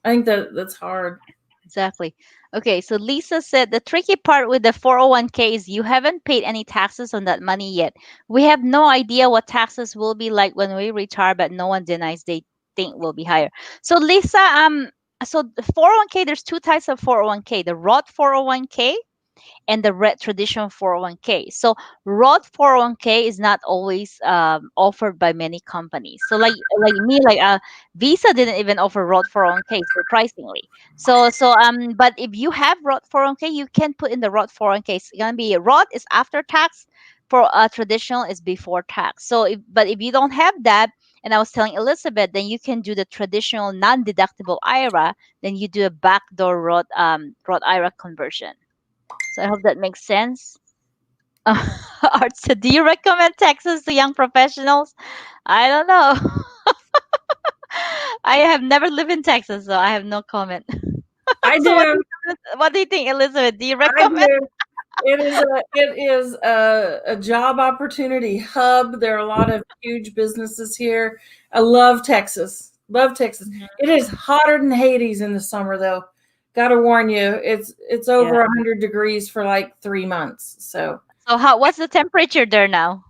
I think that's hard. exactly. Okay, so Lisa said the tricky part with the 401k is you haven't paid any taxes on that money yet. We have no idea what taxes will be like when we retire, but no one denies they think will be higher. So Lisa, so the 401k, there's two types of 401k: the Roth 401k and the red traditional 401k. So Roth 401k is not always offered by many companies. So like me, like Visa didn't even offer Roth 401k, surprisingly. But if you have Roth 401k, you can put in the Roth 401k. It's gonna be Roth is after tax, for traditional is before tax. But if you don't have that, and I was telling Elizabeth, then you can do the traditional non-deductible IRA. Then you do a backdoor Roth IRA conversion. So I hope that makes sense. Art, so do you recommend Texas to young professionals? I don't know. I have never lived in Texas, so I have no comment. I So do. what do you think, Elizabeth? Do you I recommend? do. It is a job opportunity hub. There are a lot of huge businesses here. I love Texas. Love Texas. Mhm. It is hotter than Hades in the summer though. Got to warn you, it's Yeah. over 100 degrees for like 3 months. So So what's the temperature there now?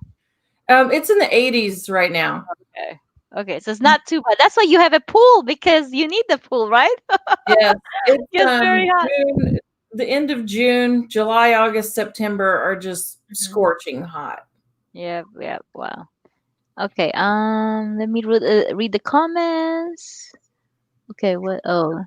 it's in the 80s right now. Okay. Okay, so it's not too bad. That's why you have a pool, because you need the pool, right? Yes, it's It's very hot. June, the end of June, July, August, September are just Mhm. scorching hot. Yeah, yeah, wow. Okay, let me read the comments. Okay, what? Oh,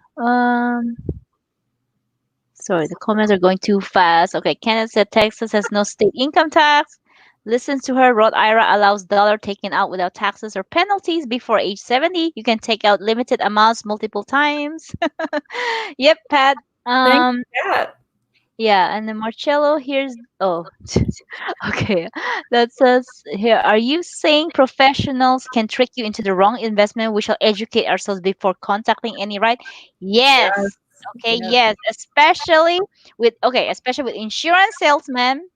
sorry, the comments are going too fast. Okay, Kenneth said Texas has no state income tax. Listen to her. Rhode Island allows dollar taken out without taxes or penalties before age 70. You can take out limited amounts multiple times. Yep, Pat. Thank Um, God. yeah, and then Marcello, here's oh, okay. That says here, are you saying professionals can trick you into the wrong investment? We shall educate ourselves before contacting any, right? Yes, Yes. Okay, yes. yes, especially with insurance salesmen,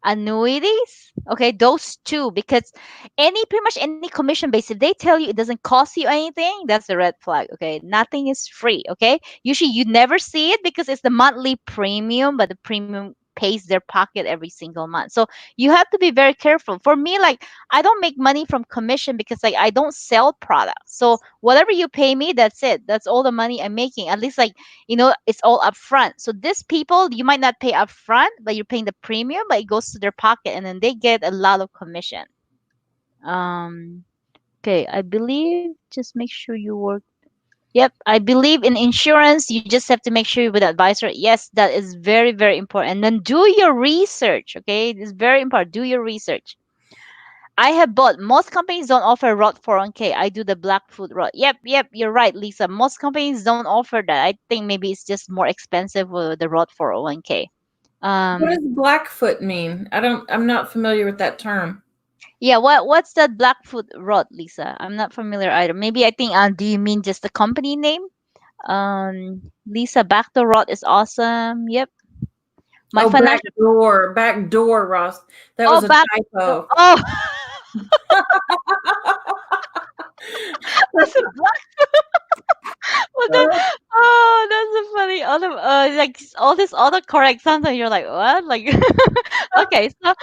annuities. Okay, those two, because pretty much any commission base, if they tell you it doesn't cost you anything, that's a red flag. Okay, nothing is free. Okay, usually you never see it because it's the monthly premium, but the premium pays their pocket every single month. So you have to be very careful. For me, like, I don't make money from commission because like I don't sell products. So whatever you pay me, that's it. That's all the money I'm making. At least, like, it's all upfront. So these people, you might not pay upfront, but you're paying the premium, but it goes to their pocket, and then they get a lot of commission. Um okay, I believe, just make sure you work. Yep, I believe in insurance. You just have to make sure you're with an advisor. Yes, that is very, very important. And then do your research. Okay, it's very important. Do your research. I have bought. Most companies don't offer Roth 401k. I do the Blackfoot Roth. Yep, yep, you're right, Lisa. Most companies don't offer that. I think maybe it's just more expensive with the Roth 401k. What Um, does Blackfoot mean? I'm not familiar with that term. yeah. What's that Blackfoot Roth, Lisa? I'm not familiar either. Maybe I think. Do you mean just the company name? Lisa, backdoor rot is awesome. Yep. My Oh, financial. back door, Ross. That Oh, was a back. typo. Oh, that's a black. What the? Oh, that's so funny. Like all this autocorrect. Sometimes you're like, what? Like, okay. So,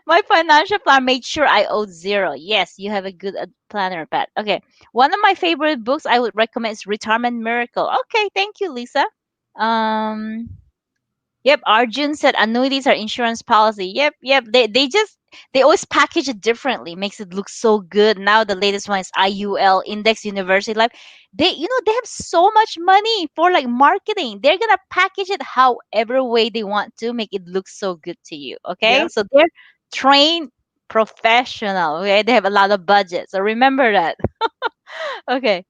my financial plan made sure I owed zero. Yes, you have a good planner, Pat. Okay. One of my favorite books I would recommend is Retirement Miracle. Okay, thank you, Lisa. Um. Yep, Arjun said annuities are insurance policy. Yep, yep. They always package it differently, makes it look so good. Now the latest one is IUL, Index University Life. They have so much money for like marketing. They're gonna package it however way they want to make it look so good to you. Okay, Yep. so they're trained professional. Okay, they have a lot of budget. So remember that. Okay.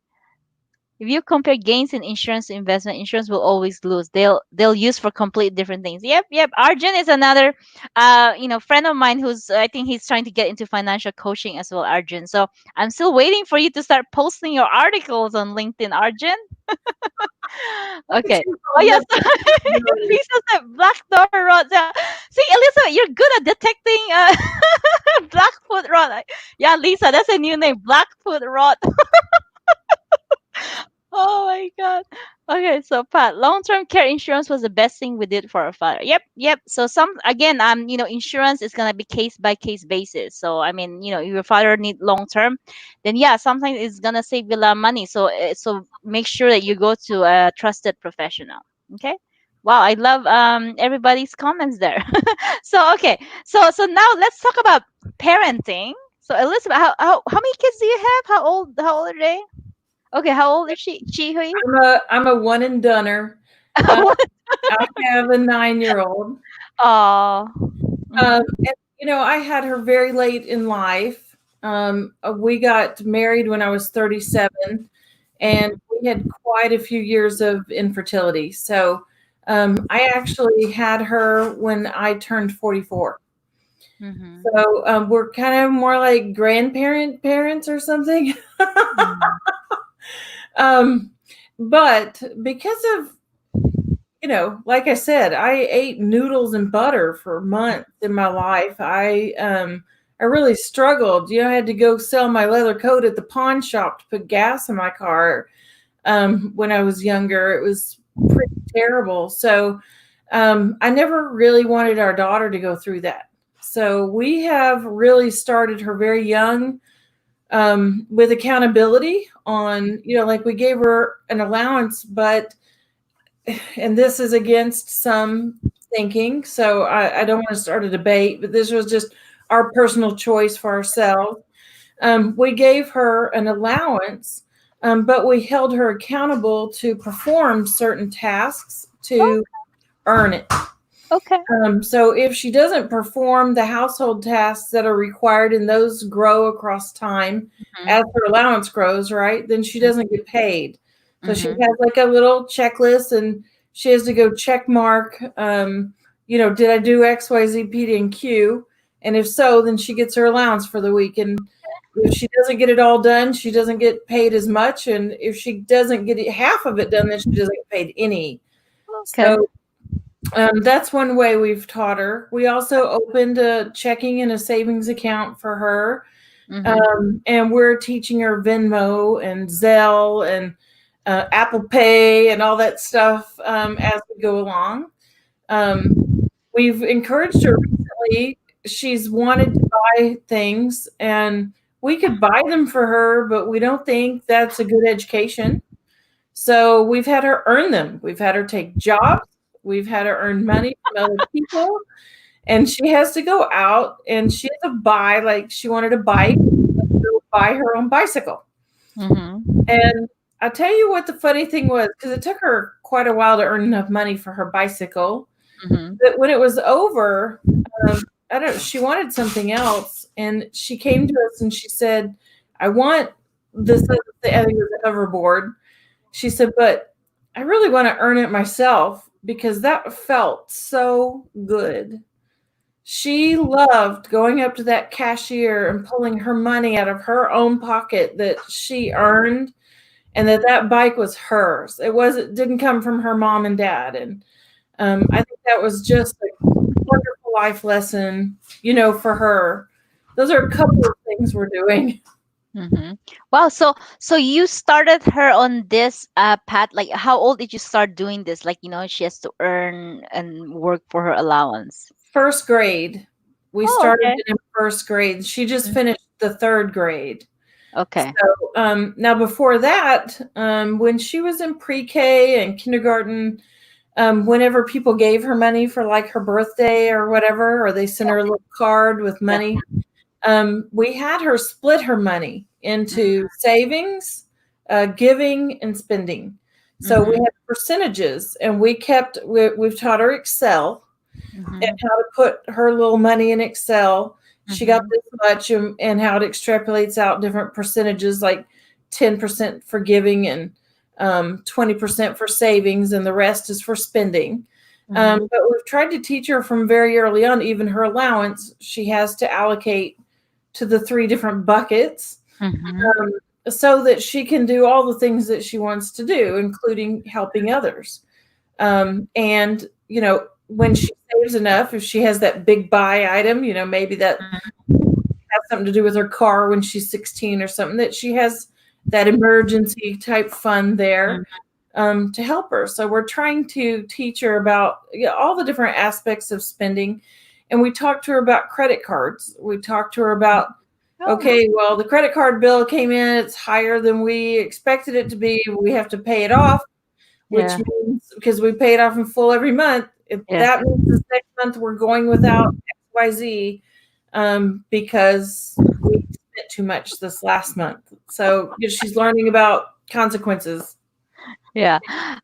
If you compare gains in insurance to investment, insurance will always lose. They'll use for complete different things. Yep, yep. Arjun is another friend of mine who's, I think he's trying to get into financial coaching as well, Arjun. So I'm still waiting for you to start posting your articles on LinkedIn, Arjun. Look at Okay. you Oh holding yes. up your responsibility. Lisa said Blackdoor Rod. Yeah. See, Elizabeth, you're good at detecting Blackfoot Rod. Yeah, Lisa, that's a new name, Blackfoot Rod. Oh my god. Okay, so Pat, long-term care insurance was the best thing we did for our father. Yep, yep. So insurance is gonna be case by case basis. So I mean, if your father need long-term, then yeah, sometimes it's gonna save you a lot of money. So make sure that you go to a trusted professional. Okay. Wow, I love everybody's comments there. So okay, so now let's talk about parenting. So Elizabeth, how many kids do you have? How old are they? Okay, how old is she? Who? I'm a one and doneer. Uh, What? I have a 9-year-old. Oh. Mhm. And, I had her very late in life. We got married when I was 37, and Mhm. we had quite a few years of infertility. So I actually had her when I turned 44. Mhm. So we're kind of more like grandparent parents or something. Mhm. um, but because of, like I said, I ate noodles and butter for months in my life. I really struggled. I had to go sell my leather coat at the pawn shop to put gas in my car. When I was younger, it was pretty terrible. So I never really wanted our daughter to go through that. So we have really started her very young, with accountability on, like we gave her an allowance, but and this is against some thinking, so I don't want to start a debate, but this was just our personal choice for ourselves. We gave her an allowance, but we held her accountable to perform certain tasks Oh, to earn it. okay. So if she doesn't perform the household tasks that are required and those grow across time Mhm. as her allowance grows, right, then she doesn't get paid. So she Mhm. has like a little checklist and she has to go check mark, did I do X, Y, Z, P, D, and Q? And if so, then she gets her allowance for the week. And if she doesn't get it all done, she doesn't get paid as much. And if she doesn't get half of it done, then she doesn't get paid any. Okay. So that's one way we've taught her. We also opened a checking and a savings account for her. Mhm. And we're teaching her Venmo and Zelle and Apple Pay and all that stuff as we go along. Um, we've encouraged her recently. She's wanted to buy things, and we could buy them for her, but we don't think that's a good education. So we've had her earn them. We've had her take jobs. We've had her earn money from other people. And she has to go out and she has to buy, like she wanted a bike, go buy her own bicycle. Mhm. And I tell you what the funny thing was, because it took her quite a while to earn enough money for her bicycle. Mhm. But when it was over, I don't. She wanted something else, and she came to us and she said, "I want this other thing." I think it was a hoverboard. She said, "But I really want to earn it myself because that felt so good." She loved going up to that cashier and pulling her money out of her own pocket that she earned, and that bike was hers. It didn't come from her mom and dad. And I think that was just a wonderful life lesson, for her. Those are a couple of things we're doing. Mhm. Wow. So you started her on this path. Like, how old did you start doing this? Like, she has to earn and work for her allowance. First grade. We Oh, started okay. it in first grade. She just Mm. finished the third grade. Okay. So now before that, when she was in pre-K and kindergarten, whenever people gave her money for like her birthday or whatever, or they sent her a little card with Yeah. money, we had her split her money into savings, giving, and spending. So we Mhm. had percentages, and we've taught her Excel and Mhm. how to put her little money in Excel. She got Mhm. this much, and how it extrapolates out different percentages, like 10% for giving and 20% for savings, and the rest is for spending. Mhm. But we've tried to teach her from very early on, even her allowance, she has to allocate to the three different buckets, Mhm. so that she can do all the things that she wants to do, including helping others. And when she saves enough, if she has that big buy item, maybe that has something to do with her car when she's 16 or something, that she has that emergency type fund there, Mhm. to help her. So we're trying to teach her about, all the different aspects of spending. And we talked to her about credit cards. We talked to her about, Oh, okay, well, the credit card bill came in, it's higher than we expected it to be. We have to pay it off, which yeah. means because we pay it off in full every month. If Yeah. that means this next month we're going without XYZ, because we spent too much this last month. So she's learning about consequences. Yeah.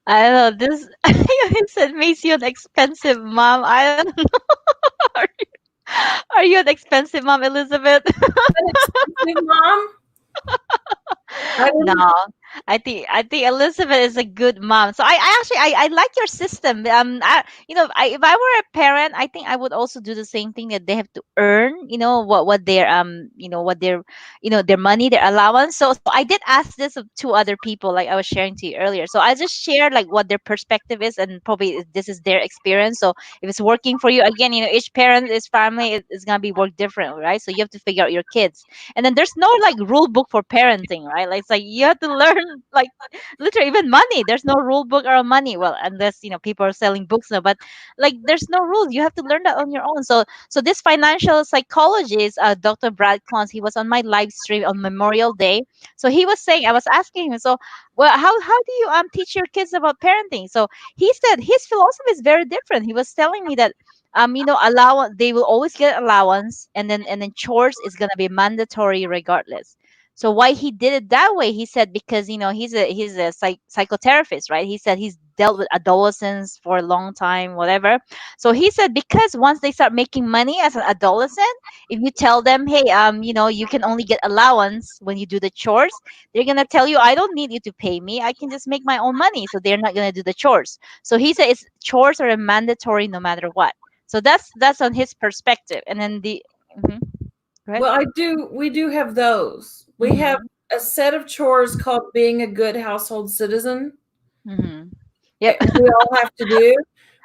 I know this. It said makes you an expensive mom. I don't know. Are you, are you an expensive mom, Elizabeth? An expensive mom? I No, didn't. I think Elizabeth is a good mom. So I actually I like your system. If I were a parent, I think I would also do the same thing that they have to earn. What their what their money, their allowance. So I did ask this of two other people, like I was sharing to you earlier. So I just shared like what their perspective is, and probably this is their experience. So if it's working for you, again, each parent, each family is gonna be work different, right? So you have to figure out your kids. And then there's no like rule book for parenting, right? Like it's like you have to learn like literally even money. There's no rule book around money. Well, unless people are selling books now, but like there's no rules. You have to learn that on your own. So this financial psychologist, Dr. Brad Clons, he was on my live stream on Memorial Day. So he was saying, I was asking him, so well, how do you teach your kids about parenting? So he said his philosophy is very different. He was telling me that allowance, they will always get allowance, and then chores is going to be mandatory regardless. So why he did it that way, he said, because he's a psychotherapist, right? He said he's dealt with adolescents for a long time, whatever. So he said because once they start making money as an adolescent, if you tell them, hey, you can only get allowance when you do the chores, they're gonna tell you, I don't need you to pay me, I can just make my own money. So they're not gonna do the chores. So he said it's chores are mandatory no matter what. So that's on his perspective. And then the mhm, go ahead. Well, we do have those. We have Mm-hmm. a set of chores called being a good household citizen. Mm-hmm. Yep. We all have to do.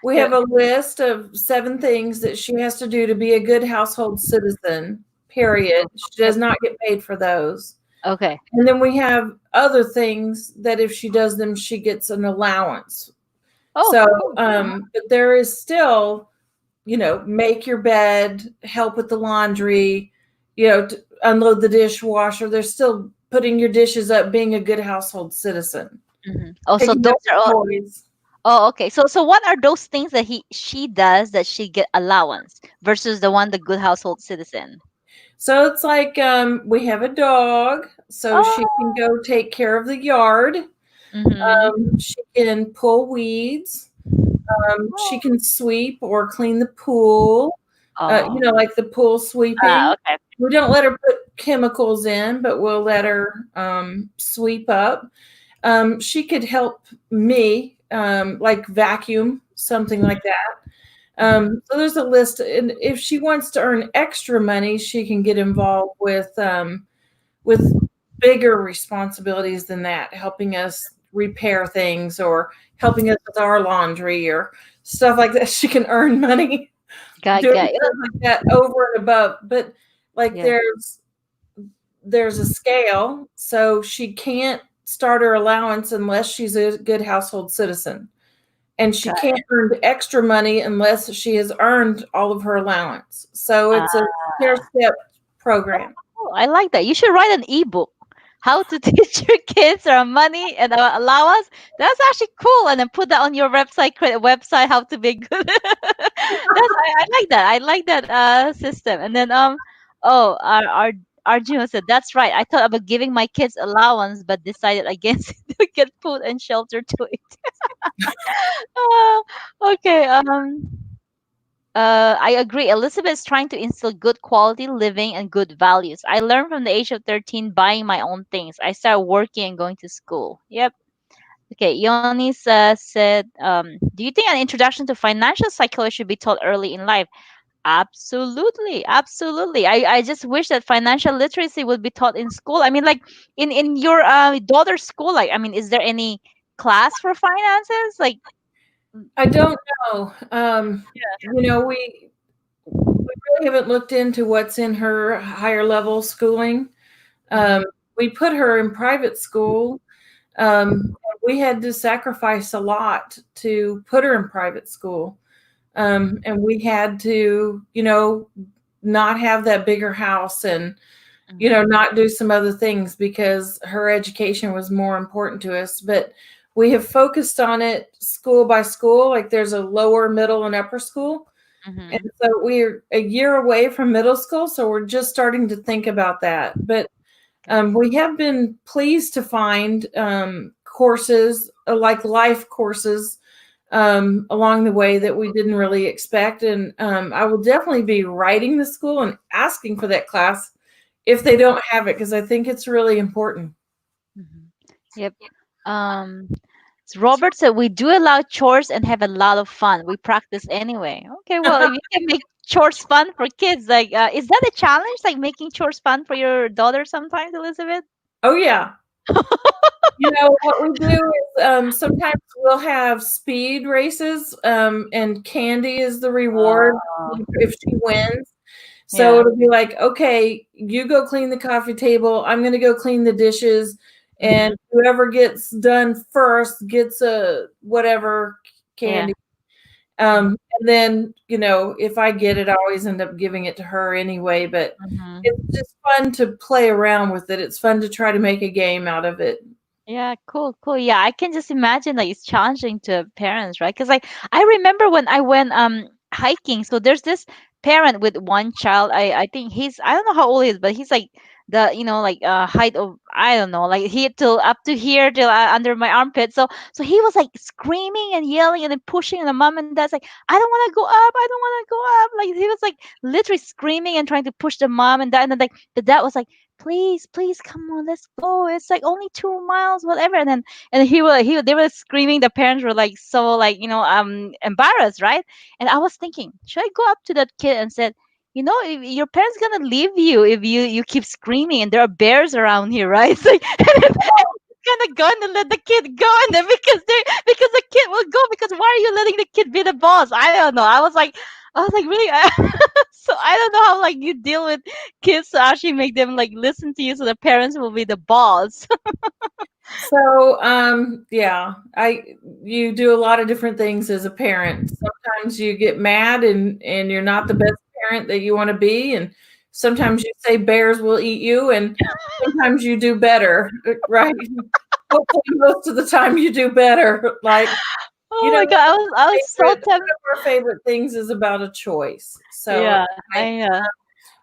We have Yep. a list of 7 things that she has to do to be a good household citizen, period. She does Yep. not get paid for those. Okay. And then we have other things that if she does them, she gets an allowance. Oh, So, cool. but there is still, make your bed, help with the laundry, unload the dishwasher. There's still putting your dishes up, being a good household citizen, Oh, so picking those up are the all. toys. Oh, okay. So what are those things that she does that she get allowance versus the one the good household citizen? So it's like we have a dog, so she can Oh. go take care of the yard. Mm-hmm. She can pull weeds. She Oh. can sweep or clean the pool. Oh. Like the pool sweeping. Okay. We don't let her put chemicals in, but we'll let her sweep up. She could help me, like vacuum, something like that. Mm-hmm. So there's a list, and if she wants to earn extra money, she can get involved with bigger responsibilities than that, helping us repair things or helping us with our laundry or stuff like that. She can earn money doing Got stuff like that over and above. But like yeah. there's a scale, so she can't start her allowance unless she's a good household citizen. And she Got can't earn extra money unless she has earned all of her allowance. So it. it's a stair step program. Oh, I like that. You should write an ebook. How to teach your kids around money and allowance. That's actually cool. And then put that on your website, create a website, how to be good. I like that. I like that system. And then oh our Arjun said that's right. I thought about giving my kids allowance but decided against it to get food and shelter to it. Uh, okay. I agree. Elizabeth is trying to instill good quality living and good values. I learned from the age of 13 buying my own things. I started working and going to school. Yep. Okay. Yonis said, do you think an introduction to financial psychology should be taught early in life? Absolutely. Absolutely. I just wish that financial literacy would be taught in school. I mean, like in your daughter's school, like, I mean, is there any class for finances? Like, I don't know. We really haven't looked into what's in her higher level schooling. mhm, Um, we put her in private school. Um, we had to sacrifice a lot to put her in private school. And we had to, not have that bigger house and, mhm, not do some other things because her education was more important to us. But we have focused on it school by school. Like there's a lower, middle, and upper school. And Mm-hmm. so we're a year away from middle school. So we're just starting to think about that. But we have been pleased to find courses like life courses along the way that we didn't really expect. And I will definitely be writing the school and asking for that class if they don't have it, because I think it's really important. Mm-hmm. Yep. Um, Robert said we do allow chores and have a lot of fun. We practice anyway. Okay, well, if you can make chores fun for kids, like, is that a challenge? Like making chores fun for your daughter sometimes, Elizabeth? Oh, yeah. What we do is sometimes we'll have speed races, and candy is the reward Oh, if she wins. So yeah. it'll be like, okay, you go clean the coffee table. I'm going to go clean the dishes. Mm-hmm. And whoever gets done first gets a whatever Yeah. candy. Mm-hmm. And then, if I get it, I always end up giving it to her anyway. But it's Mm-hmm. just fun to play around with it. It's fun to try to make a game out of it. Yeah, cool, cool. Yeah, I can just imagine like it's challenging to parents, right? Because like I remember when I went hiking, so there's this parent with one child. I think he's, I don't know how old he is, but he's like the, like height of, I don't know, like he till up to here till under my armpit. So he was like screaming and yelling and then pushing, and the mom and dad's like, I don't want to go up, I don't want to go up. Like he was like literally screaming and trying to push the mom and dad, and then like the dad was like, please, please, come on, let's go. It's like only 2 miles, whatever. And they were screaming. The parents were like so like embarrassed, right? And I was thinking, should I go up to that kid and said, if your parents gonna leave you if you keep screaming, and there are bears around here, right? It's like, gonna go and let the kid go, and then because the kid will go, because why are you letting the kid be the boss? I don't know. I was like really. So I don't know how like you deal with kids to actually make them like listen to you, so the parents will be the boss. So, yeah, you do a lot of different things as a parent. Sometimes you get mad and you're not the best parent that you want to be, and sometimes you say bears will eat you, and sometimes you do better, right? Hopefully, most of the time you do better. Like, Oh my god, I was so one tempted. of our favorite things is about a choice. So, Yeah, I I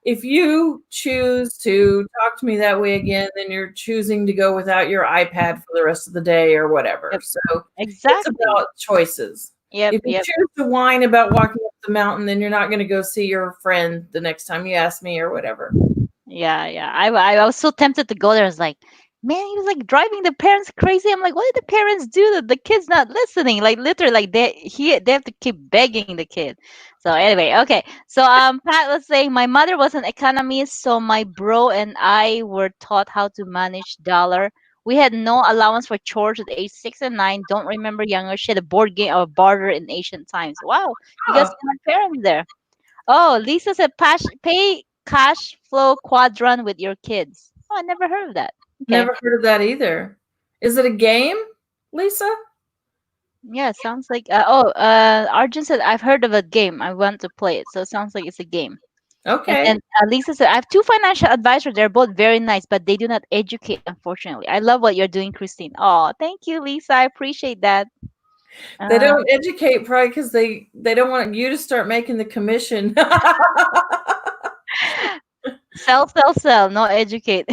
if you choose to talk to me that way again, then you're choosing to go without your iPad for the rest of the day or whatever. yep, So it's exactly. about choices. Yep, If you yep. choose to whine about walking up the mountain, then you're not going to go see your friend the next time you ask me or whatever. Yeah, yeah. I was so tempted to go there. I was like, man, he was like driving the parents crazy. I'm like, what did the parents do that the kid's not listening? Like literally, like they have to keep begging the kid. So anyway, okay. So Pat was saying my mother was an economist, so my bro and I were taught how to manage dollar. We had no allowance for chores at age 6 and 9. Don't remember younger. She had a board game or barter in ancient times. Wow, you guys Oh, had parents there. Oh, Lisa said pay cash flow quadrant with your kids. Oh, I never heard of that. Okay. never heard of that either. Is it a game, Lisa? Yeah, sounds like Arjun said I've heard of a game. I want to play it. So it sounds like it's a game. And Okay. then Lisa said I have two financial advisors. They're both very nice, but they do not educate, unfortunately. I love what you're doing, Christine. Oh, thank you, Lisa. I appreciate that. They Uh, don't educate probably because they don't want you to start making the commission. sell, sell, sell. No educate.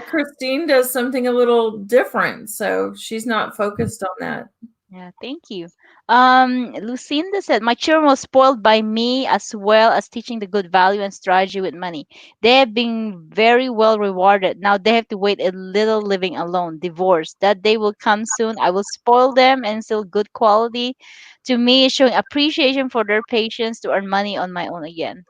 Christine does something a little different, so she's not focused on that. Yeah, thank you. Lucinda said, my children were spoiled by me as well as teaching the good value and strategy with money. They have been very well rewarded. Now they have to wait a little living alone, divorce. That day will come soon. I will spoil them and still good quality. To me, is showing appreciation for their patience to earn money on my own again.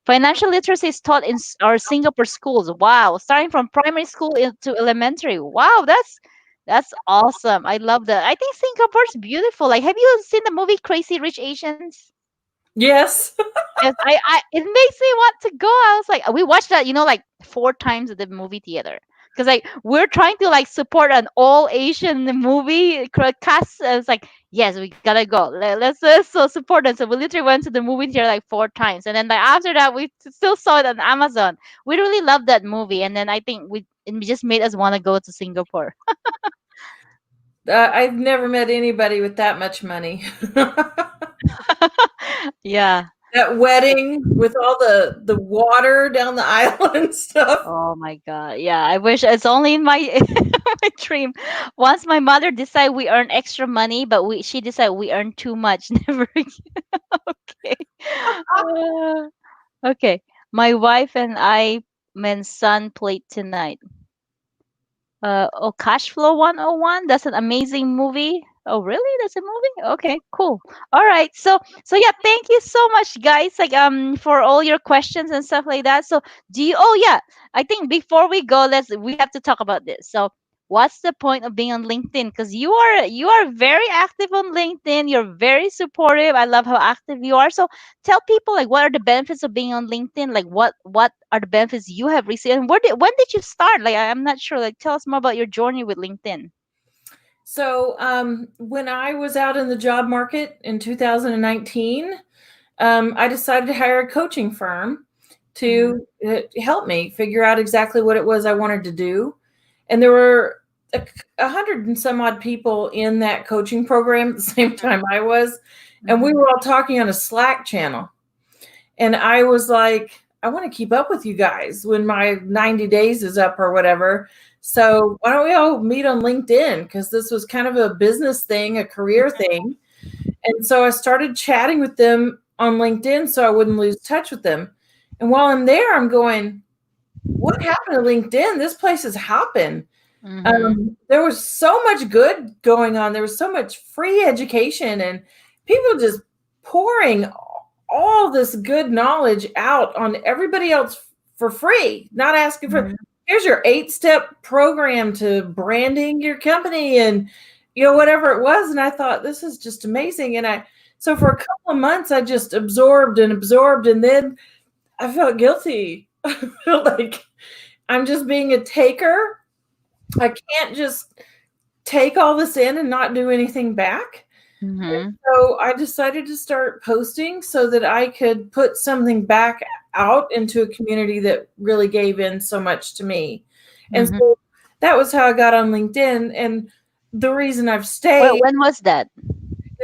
Financial literacy is taught in our Singapore schools. Wow, starting from primary school to elementary. Wow, that's awesome. I love that. I think Singapore's beautiful. Like, have you seen the movie Crazy Rich Asians? Yes. Yes, I it makes me want to go. I was like, we watched that, like 4 times at the movie theater. Because like we're trying to like support an all Asian movie cast. I was like, yes, we gotta go. Let's so support them. So we literally went to the movie theater like 4 times, and then like after that, we still saw it on Amazon. We really loved that movie, and then I think it just made us want to go to Singapore. I've never met anybody with that much money. Yeah. That wedding with all the water down the aisle and stuff. Oh my God. Yeah. I wish it's only in my my dream. Once my mother decide we earn extra money, but she decide we earn too much. Never again. Okay. Uh, okay. My wife and I, men son played tonight. Oh, Cash Flow 101. That's an amazing movie. Oh, really? That's a movie? Okay, cool. All right. So yeah, thank you so much, guys. Like for all your questions and stuff like that. So do you? Oh yeah, I think before we go, we have to talk about this. So what's the point of being on LinkedIn? Because you are very active on LinkedIn. You're very supportive. I love how active you are. So tell people like what are the benefits of being on LinkedIn? Like what are the benefits you have received? And when did you start? Like I'm not sure. Like tell us more about your journey with LinkedIn. So when I was out in the job market in 2019, I decided to hire a coaching firm Mm-hmm. to help me figure out exactly what it was I wanted to do. And there were a hundred and some odd people in that coaching program at the same time I was. And we Mm-hmm. were all talking on a Slack channel. And I was like, I want to keep up with you guys when my 90 days is up or whatever. So why don't we all meet on LinkedIn? Because this was kind of a business thing, a career thing. And so I started chatting with them on LinkedIn so I wouldn't lose touch with them. And while I'm there, I'm going, what happened to LinkedIn? This place is hopping. Mm-hmm. There was so much good going on. There was so much free education and people just pouring all this good knowledge out on everybody else for free, not asking for, Mm-hmm. here's your 8-step program to branding your company and, whatever it was. And I thought, this is just amazing. So for a couple of months, I just absorbed and absorbed. And then I felt guilty. I felt like I'm just being a taker. I can't just take all this in and not do anything back. And Mm-hmm. so I decided to start posting so that I could put something back out into a community that really gave in so much to me. And Mm-hmm. so that was how I got on LinkedIn. And the reason I've Well, stayed, when was that?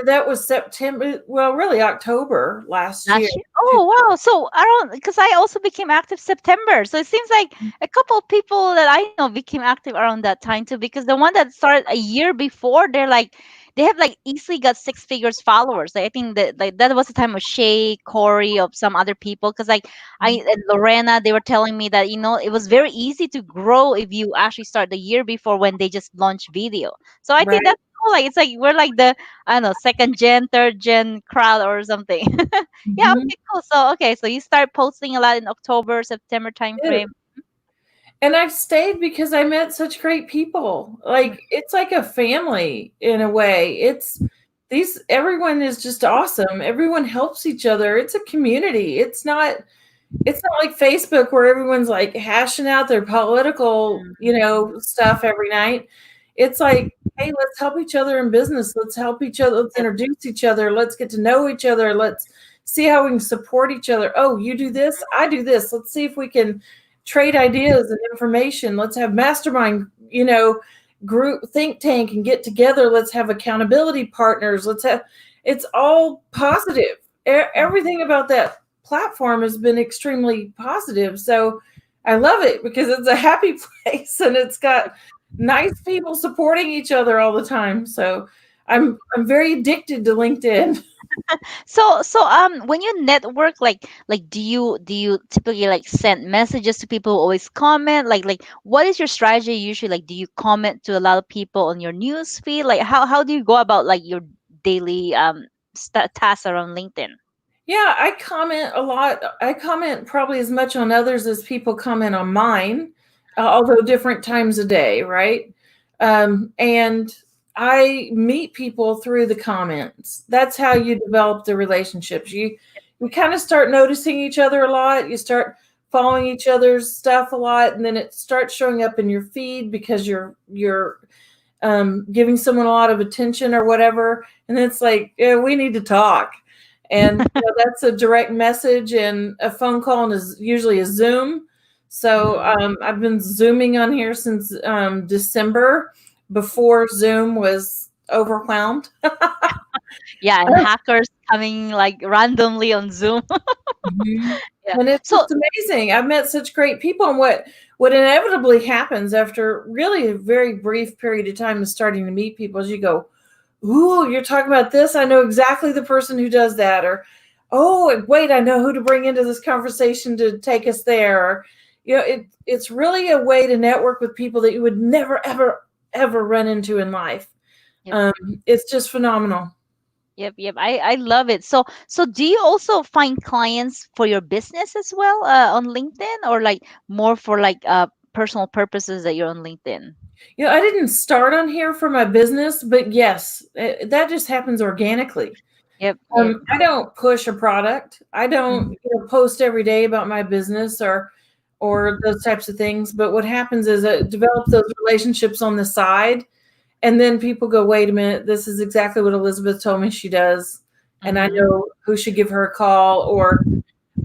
that was September, well, really October last year. Last year? Oh, wow. So I don't, because I also became active September. So it seems like a couple of people that I know became active around that time too. Because the one that started a year before, they have like easily got six figures followers. Like, I think that like that was the time of Shay, Corey, of some other people. Because like and Lorena, they were telling me that it was very easy to grow if you actually start the year before when they just launched video. So I think Right. that's cool. Like it's like we're like the I don't know second gen, third gen crowd or something. Yeah, Mhm. okay, cool. So okay, so you start posting a lot in October, September timeframe. And I've stayed because I met such great people. Like it's like a family in a way. Everyone is just awesome. Everyone helps each other. It's a community. It's not like Facebook where everyone's like hashing out their political, stuff every night. It's like, hey, let's help each other in business. Let's help each other. Let's Yep. introduce each other. Let's get to know each other. Let's see how we can support each other. Oh, you do this, I do this. Let's see if we can trade ideas and information. Let's have mastermind, group think tank and get together. Let's have accountability partners. It's all positive. Everything about that platform has been extremely positive. So I love it because it's a happy place and it's got nice people supporting each other all the time. So I'm very addicted to LinkedIn. So when you network, like do you typically like send messages to people who always comment? Like what is your strategy usually? Like do you comment to a lot of people on your news feed? Like how do you go about like your daily tasks around LinkedIn? Yeah, I comment a lot. I comment probably as much on others as people comment on mine, although different times a day, right? And I meet people through the comments. That's how you develop the relationships. You kind of start noticing each other a lot. You start following each other's stuff a lot, and then it starts showing up in your feed because you're giving someone a lot of attention or whatever. And it's like, yeah, we need to talk. And that's a direct message and a phone call and is usually a Zoom. So Mhm. I've been Zooming on here since December, before Zoom was overwhelmed. Yeah, and hackers coming like randomly on Zoom. Mhm. Yeah. And it's So just amazing. I've met such great people, and what inevitably happens after really a very brief period of time of starting to meet people is you go, "Ooh, you're talking about this? I know exactly the person who does that," or, "Oh, wait, I know who to bring into this conversation to take us there." Or, it's really a way to network with people that you would never, ever, ever run into in life. yep, Um, it's just phenomenal. yep. I love it. So do you also find clients for your business as well on LinkedIn, or like more for like personal purposes that you're on LinkedIn? I didn't start on here for my business, but yes, that just happens organically. Yep. I don't push a product. I don't, Mhm. post every day about my business or those types of things. But what happens is I develop those relationships on the side, and then people go, "Wait a minute, this is exactly what Elizabeth told me she does, and I Mhm. know who should give her a call."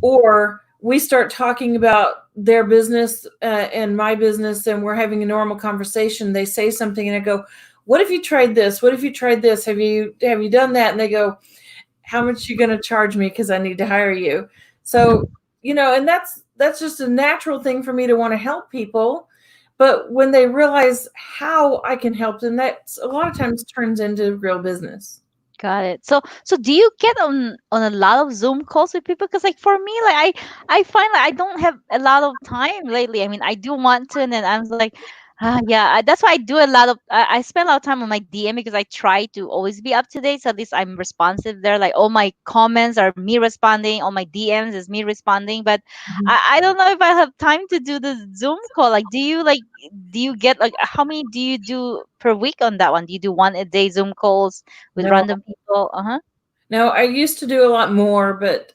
Or we start talking about their business and my business, and we're having a normal conversation. They say something, and I go, "What if you tried this? What if you tried this? Have you done that?" And they go, "How much you going to charge me because I need to hire you?" So, and that's just a natural thing for me to want to help people. But when they realize how I can help them, that's a lot of times turns into real business. Got it. So do you get on a lot of Zoom calls with people? Because like for me, like I find like I don't have a lot of time lately. I mean, I do want to, and then I'm like, yeah. That's why I do a lot of. I spend a lot of time on my DM because I try to always be up to date. So at least I'm responsive there. Like all my comments are me responding. All my DMs is me responding. But I don't know if I have time to do the Zoom call. Do you get like how many do you do per week on that one? Do you do one a day Zoom calls with No, random people? Uh-huh. no, I used to do a lot more, but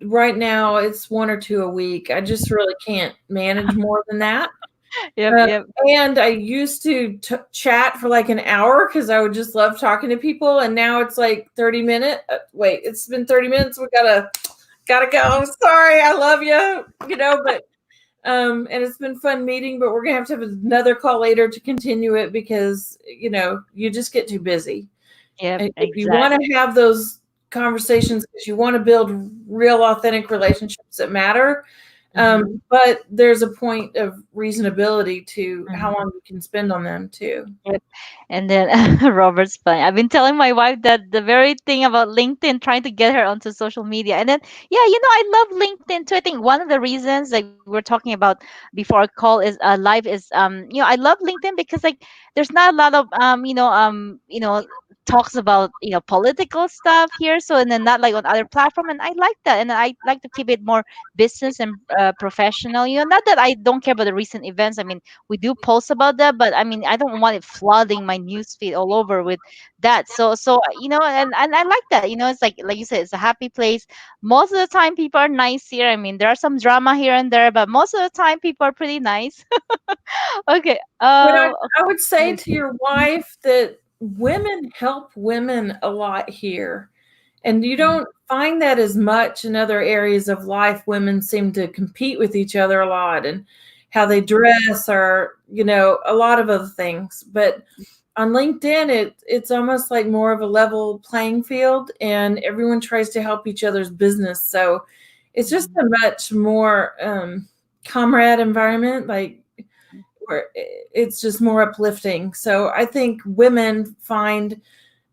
right now it's one or two a week. I just really can't manage more than that. Yep, Uh, yep, and I used to chat for like an hour because I would just love talking to people. And now it's like 30 minutes. Wait, it's been 30 minutes. We gotta go. Sorry, I love you. But and it's been fun meeting, but we're gonna have to have another call later to continue it because you just get too busy. yep, And if you want exactly. to have those conversations because you want to build real authentic relationships that matter, Mm-hmm. but there's a point of reasonability to how Mm-hmm. long you can spend on them too. Yep. And then Robert's funny. I've been telling my wife that the very thing about LinkedIn, trying to get her onto social media. And then, yeah, I love LinkedIn too. I think one of the reasons like we're talking about before our call is live is I love LinkedIn because like there's not a lot of talks about political stuff here. So and then not like on other platform, and I like that. And I like to keep it more business and professional. Not that I don't care about the recent events. I mean, we do post about that, but I mean, I don't want it flooding my news feed all over with that. And I like that. It's like you said, it's a happy place. Most of the time, people are nice here. I mean, there are some drama here and there, but most of the time, people are pretty nice. Okay. But I would say Yes. to your wife that women help women a lot here. And you Mhm. don't find that as much in other areas of life. Women seem to compete with each other a lot and how they dress or, a lot of other things. But on LinkedIn, it's almost like more of a level playing field and everyone tries to help each other's business. So it's just Mhm. a much more comrade environment. Like where it's just more uplifting. So I think women find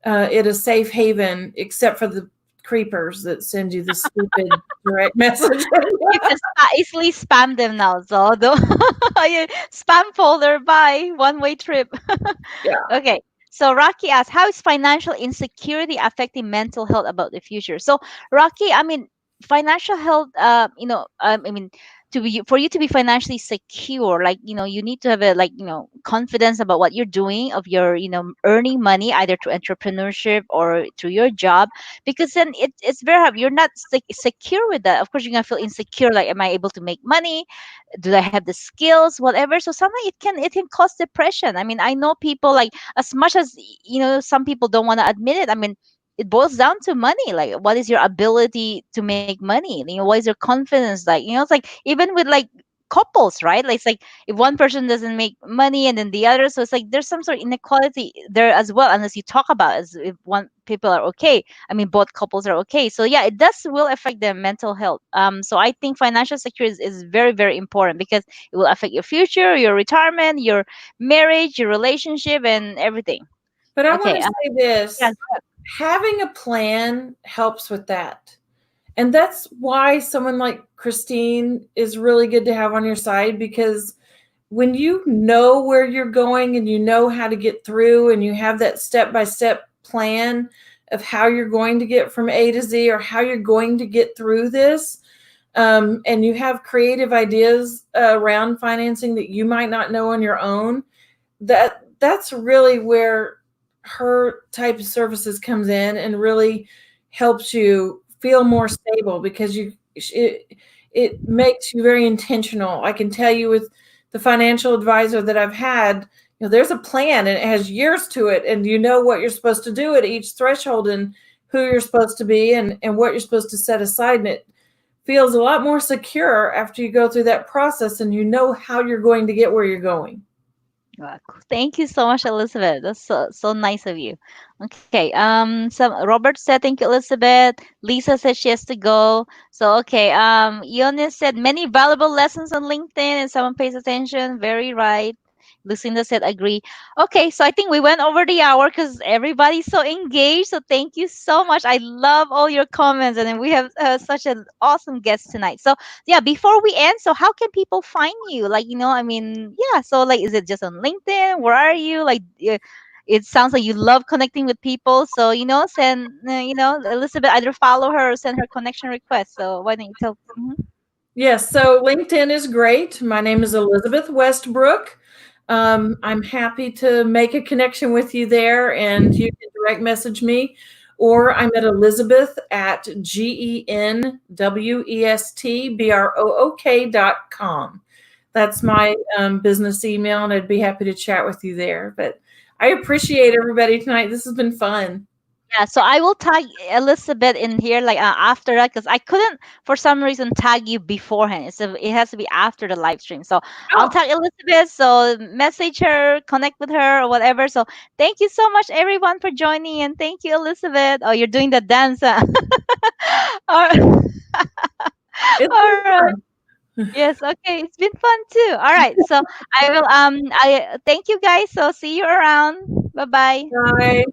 it a safe haven, except for the creepers that send you the stupid direct message. You can easily spam them now. So the yeah, spam folder, bye, one way trip. Yeah. Okay. So Rocky asks, how is financial insecurity affecting mental health about the future? So Rocky, I mean, financial health, I mean, to be for you to be financially secure, like you need to have a like confidence about what you're doing, of your earning money either through entrepreneurship or through your job, because then it's very hard. You're not secure with that. Of course, you're gonna feel insecure. Like, am I able to make money? Do I have the skills? Whatever. So sometimes it can cause depression. I mean, I know people like as much as some people don't want to admit it. I mean, it boils down to money. Like, what is your ability to make money? What is your confidence like? It's like even with like couples, right? Like, it's like if one person doesn't make money and then the other, so it's like there's some sort of inequality there as well, unless you talk about as if one people are okay. I mean, both couples are okay. So yeah, it does will affect their mental health. So I think financial security is very, very important because it will affect your future, your retirement, your marriage, your relationship, and everything. But I want Okay. to say Yeah. this, having a plan helps with that. And that's why someone like Christine is really good to have on your side, because when you know where you're going and you know how to get through and you have that step by step plan of how you're going to get from A to Z or how you're going to get through this, and you have creative ideas around financing that you might not know on your own, that's really where her type of services comes in and really helps you feel more stable, because it makes you very intentional. I can tell you with the financial advisor that I've had, there's a plan and it has years to it, and you know what you're supposed to do at each threshold and who you're supposed to be and what you're supposed to set aside, and it feels a lot more secure after you go through that process and you know how you're going to get where you're going. Wow, thank you so much, Elizabeth. That's so nice of you. Okay. Some Robert said thank you, Elizabeth. Lisa said she has to go. So okay. Ionis said many valuable lessons on LinkedIn and someone pays attention. Very right. Lucinda said agree. Okay, so I think we went over the hour because everybody's so engaged. So thank you so much. I love all your comments, and then we have such an awesome guest tonight. So yeah, before we end, so how can people find you? Like, I mean, yeah, so like, is it just on LinkedIn? Where are you? Like, it sounds like you love connecting with people. So, send, Elizabeth, either follow her or send her connection request. So why don't you tell? Mhm. Yes, so LinkedIn is great. My name is Elizabeth Westbrook. I'm happy to make a connection with you there, and you can direct message me, or I'm at Elizabeth at GENWESTBROOK.com. That's my business email, and I'd be happy to chat with you there. But I appreciate everybody tonight. This has been fun. Yeah, so I will tag Elizabeth in here like after that because I couldn't for some reason tag you beforehand. So it has to be after the live stream. So I'll Oh, tag Elizabeth. So message her, connect with her or whatever. So thank you so much everyone for joining and thank you Elizabeth. Oh, you're doing the dance. All right. it's All been right. fun. Yes. Okay. It's been fun too. All right. So I will. I thank you guys. So see you around. Bye bye. Bye.